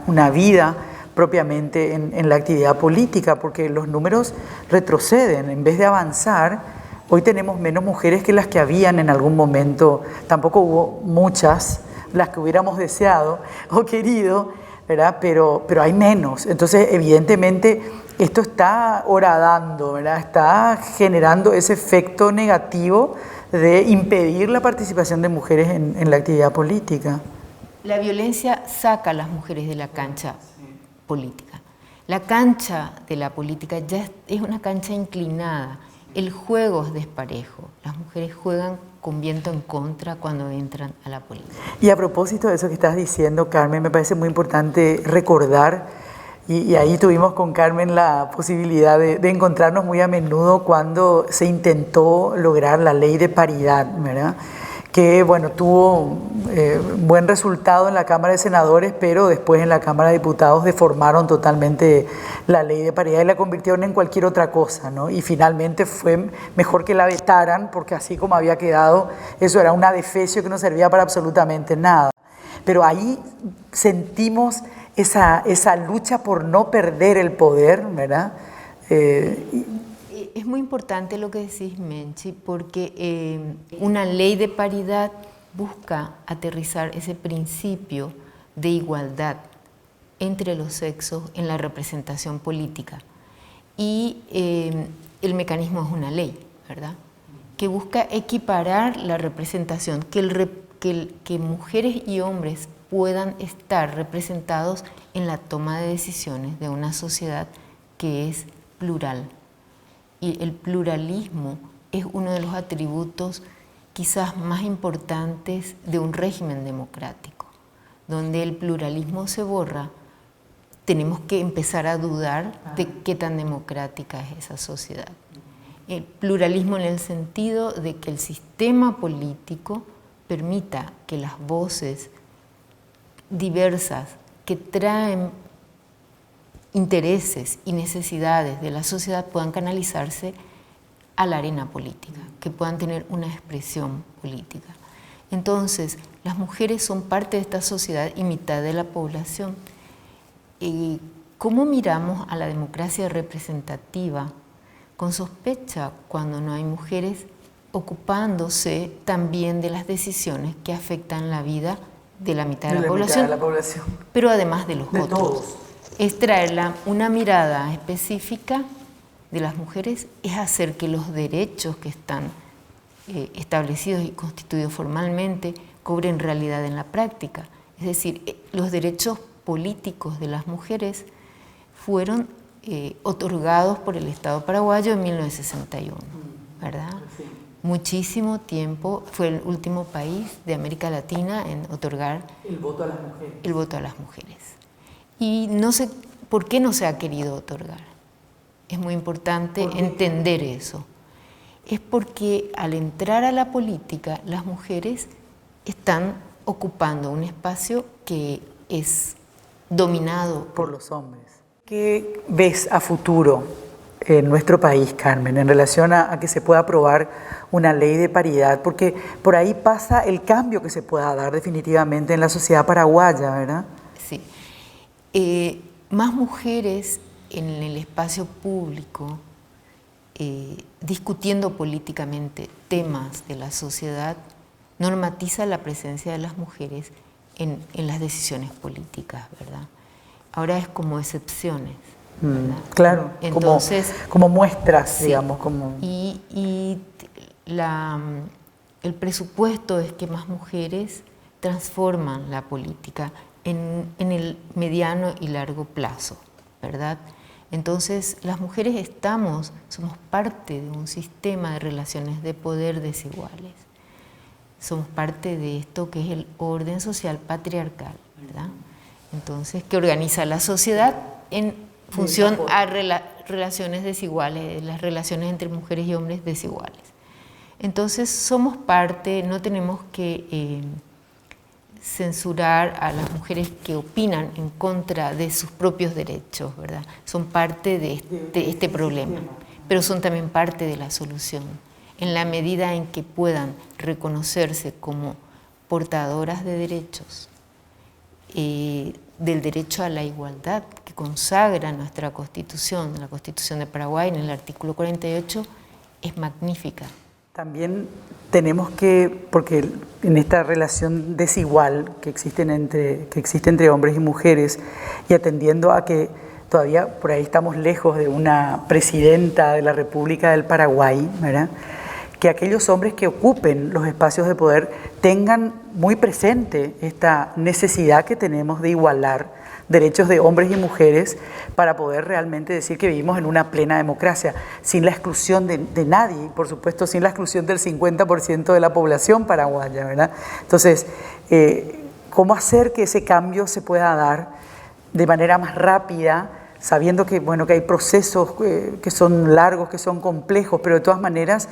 Speaker 1: una vida propiamente en la actividad política, porque los números retroceden. En vez de avanzar, hoy tenemos menos mujeres que las que habían en algún momento. Tampoco hubo muchas, las que hubiéramos deseado o querido, ¿verdad? Pero hay menos. Entonces, evidentemente, esto está horadando, ¿verdad? Está generando ese efecto negativo de impedir la participación de mujeres en la actividad política.
Speaker 4: La violencia saca a las mujeres de la cancha política. La cancha de la política ya es una cancha inclinada. El juego es desparejo. Las mujeres juegan con viento en contra cuando entran a la política.
Speaker 1: Y a propósito de eso que estás diciendo, Carmen, me parece muy importante recordar, y ahí tuvimos con Carmen la posibilidad de encontrarnos muy a menudo cuando se intentó lograr la ley de paridad, ¿verdad? Que, bueno, tuvo buen resultado en la Cámara de Senadores, pero después en la Cámara de Diputados deformaron totalmente la ley de paridad y la convirtieron en cualquier otra cosa, ¿no? Y finalmente fue mejor que la vetaran, porque así como había quedado, eso era un adefesio que no servía para absolutamente nada. Pero ahí sentimos esa lucha por no perder el poder, ¿verdad?
Speaker 4: Es muy importante lo que decís, Menchi, porque una ley de paridad busca aterrizar ese principio de igualdad entre los sexos en la representación política. Y el mecanismo es una ley, ¿verdad?, que busca equiparar la representación, que mujeres y hombres puedan estar representados en la toma de decisiones de una sociedad que es plural. Y el pluralismo es uno de los atributos quizás más importantes de un régimen democrático. Donde el pluralismo se borra, tenemos que empezar a dudar de qué tan democrática es esa sociedad. El pluralismo en el sentido de que el sistema político permita que las voces diversas que traen intereses y necesidades de la sociedad puedan canalizarse a la arena política, que puedan tener una expresión política. Entonces, las mujeres son parte de esta sociedad y mitad de la población. ¿Cómo miramos a la democracia representativa? Con sospecha cuando no hay mujeres ocupándose también de las decisiones que afectan la vida de la mitad de la población, pero además de los otros. Todos. Es traer una mirada específica de las mujeres, es hacer que los derechos que están establecidos y constituidos formalmente cobren realidad en la práctica. Es decir, los derechos políticos de las mujeres fueron otorgados por el Estado paraguayo en 1961, ¿verdad? Sí. Muchísimo tiempo, fue el último país de América Latina en otorgar
Speaker 1: el voto a las mujeres.
Speaker 4: El voto a las mujeres. Y no sé por qué no se ha querido otorgar. Es muy importante entender eso. Es porque al entrar a la política, las mujeres están ocupando un espacio que es dominado
Speaker 1: por los hombres. ¿Qué ves a futuro en nuestro país, Carmen, en relación a que se pueda aprobar una ley de paridad? Porque por ahí pasa el cambio que se pueda dar definitivamente en la sociedad paraguaya, ¿verdad?
Speaker 4: Sí. Más mujeres en el espacio público, discutiendo políticamente temas de la sociedad, normatiza la presencia de las mujeres en las decisiones políticas, ¿verdad? Ahora es como excepciones.
Speaker 1: Claro,
Speaker 4: entonces,
Speaker 1: como muestras,
Speaker 4: sí,
Speaker 1: digamos. Como...
Speaker 4: el presupuesto es que más mujeres transforman la política en el mediano y largo plazo, ¿verdad? Entonces, las mujeres somos parte de un sistema de relaciones de poder desiguales. Somos parte de esto que es el orden social patriarcal, ¿verdad? Entonces, que organiza la sociedad en función a relaciones desiguales, las relaciones entre mujeres y hombres desiguales. Entonces, somos parte, no tenemos que censurar a las mujeres que opinan en contra de sus propios derechos, ¿verdad? Son parte de este problema, pero son también parte de la solución, en la medida en que puedan reconocerse como portadoras de derechos, del derecho a la igualdad que consagra nuestra Constitución, la Constitución de Paraguay, en el artículo 48, es magnífica.
Speaker 1: También tenemos que, porque en esta relación desigual que existe entre hombres y mujeres, y atendiendo a que todavía por ahí estamos lejos de una presidenta de la República del Paraguay, ¿verdad?, que aquellos hombres que ocupen los espacios de poder tengan muy presente esta necesidad que tenemos de igualar derechos de hombres y mujeres para poder realmente decir que vivimos en una plena democracia, sin la exclusión de nadie, y por supuesto sin la exclusión del 50% de la población paraguaya, ¿verdad? Entonces, ¿cómo hacer que ese cambio se pueda dar de manera más rápida, sabiendo que, bueno, que hay procesos que son largos, que son complejos, pero de todas maneras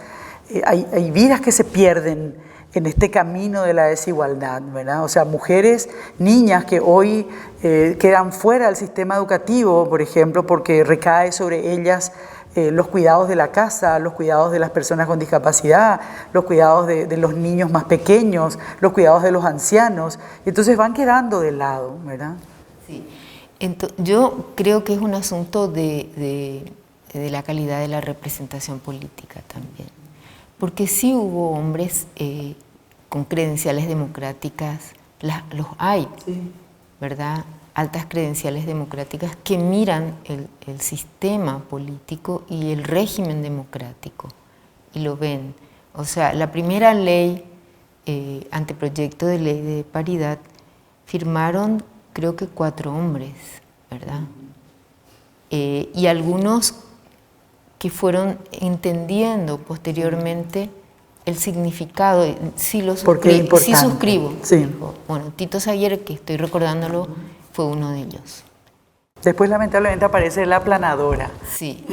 Speaker 1: hay vidas que se pierden en este camino de la desigualdad, ¿verdad? O sea, mujeres, niñas que hoy quedan fuera del sistema educativo, por ejemplo, porque recae sobre ellas los cuidados de la casa, los cuidados de las personas con discapacidad, los cuidados de los niños más pequeños, los cuidados de los ancianos, entonces van quedando de lado, ¿verdad?
Speaker 4: Sí. Yo creo que es un asunto de la calidad de la representación política también, porque sí hubo hombres con credenciales democráticas, los hay, sí, ¿verdad?, altas credenciales democráticas que miran el sistema político y el régimen democrático y lo ven. O sea, la primera ley, anteproyecto de ley de paridad, firmaron creo que 4 hombres, ¿verdad? Y algunos que fueron entendiendo posteriormente el significado, sí suscribo.
Speaker 1: Sí.
Speaker 4: Bueno, Tito Saguier, que estoy recordándolo, fue uno de ellos.
Speaker 1: Después lamentablemente aparece la aplanadora.
Speaker 4: Sí.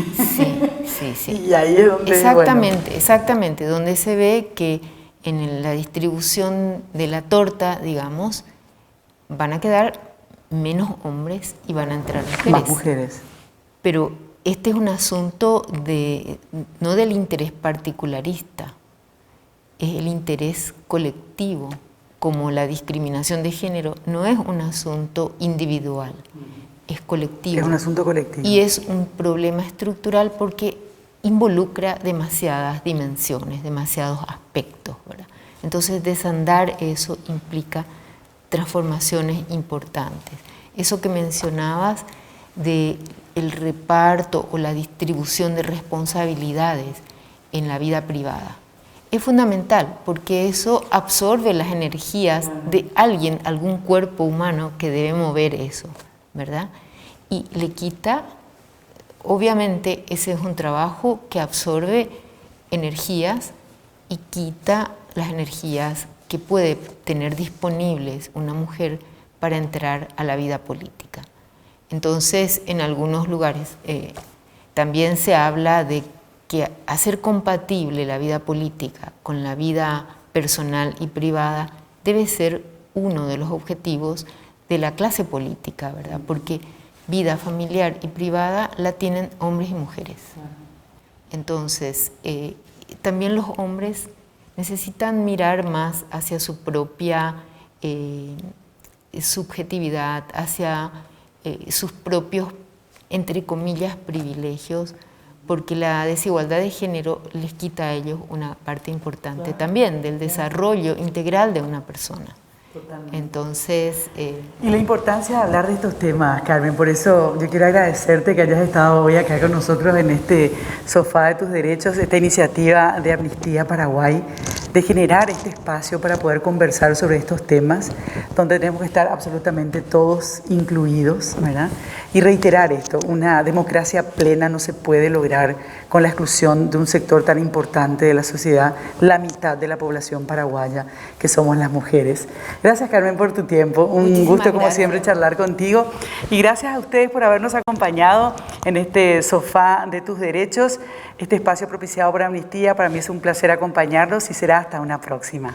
Speaker 1: Y ahí es donde...
Speaker 4: Exactamente, donde se ve que en la distribución de la torta, digamos, van a quedar menos hombres y van a entrar mujeres.
Speaker 1: Más mujeres.
Speaker 4: Pero este es un asunto no del interés particularista, es el interés colectivo, como la discriminación de género no es un asunto individual, es colectivo.
Speaker 1: Es un asunto colectivo.
Speaker 4: Y es un problema estructural porque involucra demasiadas dimensiones, demasiados aspectos, ¿verdad? Entonces, desandar eso implica transformaciones importantes. Eso que mencionabas de el reparto o la distribución de responsabilidades en la vida privada es fundamental porque eso absorbe las energías de alguien, algún cuerpo humano que debe mover eso, ¿verdad? Y le quita, obviamente ese es un trabajo que absorbe energías y quita las energías que puede tener disponibles una mujer para entrar a la vida política. Entonces, en algunos lugares también se habla de que hacer compatible la vida política con la vida personal y privada debe ser uno de los objetivos de la clase política, ¿verdad? Porque vida familiar y privada la tienen hombres y mujeres. Entonces, también los hombres necesitan mirar más hacia su propia subjetividad, hacia sus propios entre comillas, privilegios, porque la desigualdad de género les quita a ellos una parte importante también del desarrollo integral de una persona.
Speaker 1: Totalmente.
Speaker 4: Entonces...
Speaker 1: Y la importancia de hablar de estos temas, Carmen, por eso yo quiero agradecerte que hayas estado hoy acá con nosotros en este Sofá de tus Derechos, esta iniciativa de Amnistía Paraguay, de generar este espacio para poder conversar sobre estos temas, donde tenemos que estar absolutamente todos incluidos, ¿verdad? Y reiterar esto, una democracia plena no se puede lograr con la exclusión de un sector tan importante de la sociedad, la mitad de la población paraguaya, que somos las mujeres. Gracias, Carmen, por tu tiempo. Un gusto, como siempre, charlar contigo. Y gracias a ustedes por habernos acompañado en este Sofá de tus Derechos, este espacio propiciado por Amnistía. Para mí es un placer acompañarlos y será hasta una próxima.